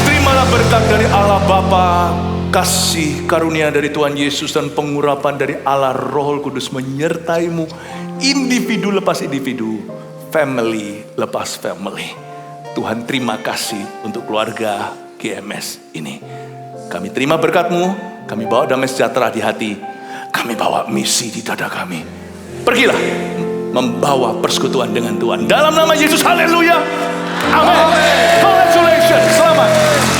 S5: Terimalah berkat dari Allah Bapa, kasih karunia dari Tuhan Yesus dan pengurapan dari Allah Roh Kudus menyertai-Mu, individu lepas individu, family lepas family. Tuhan terima kasih untuk keluarga GMS ini. Kami terima berkat-Mu, kami bawa damai sejahtera di hati, kami bawa misi di dada kami. Pergilah membawa persekutuan dengan Tuhan. Dalam nama Yesus, haleluya. Amin. Congratulations, selamat.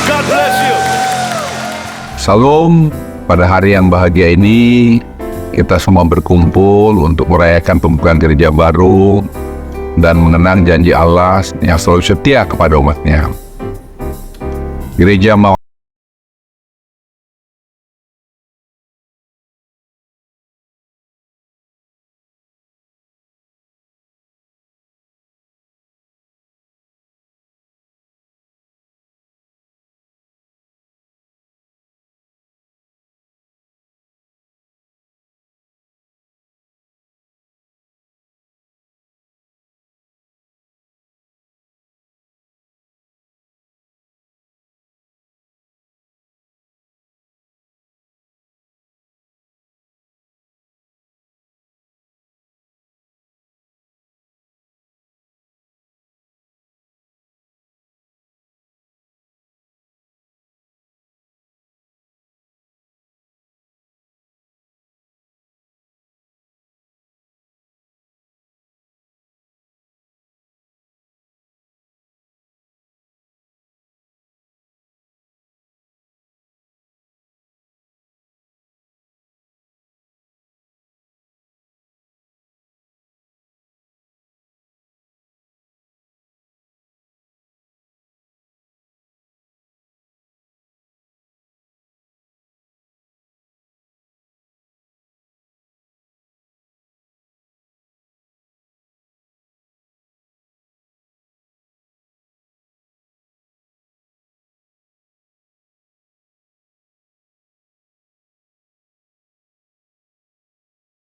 S5: God bless you.
S9: Salam, pada hari yang bahagia ini kita semua berkumpul untuk merayakan pembukaan gereja baru dan mengenang janji Allah yang selalu setia kepada umatnya. Gereja mau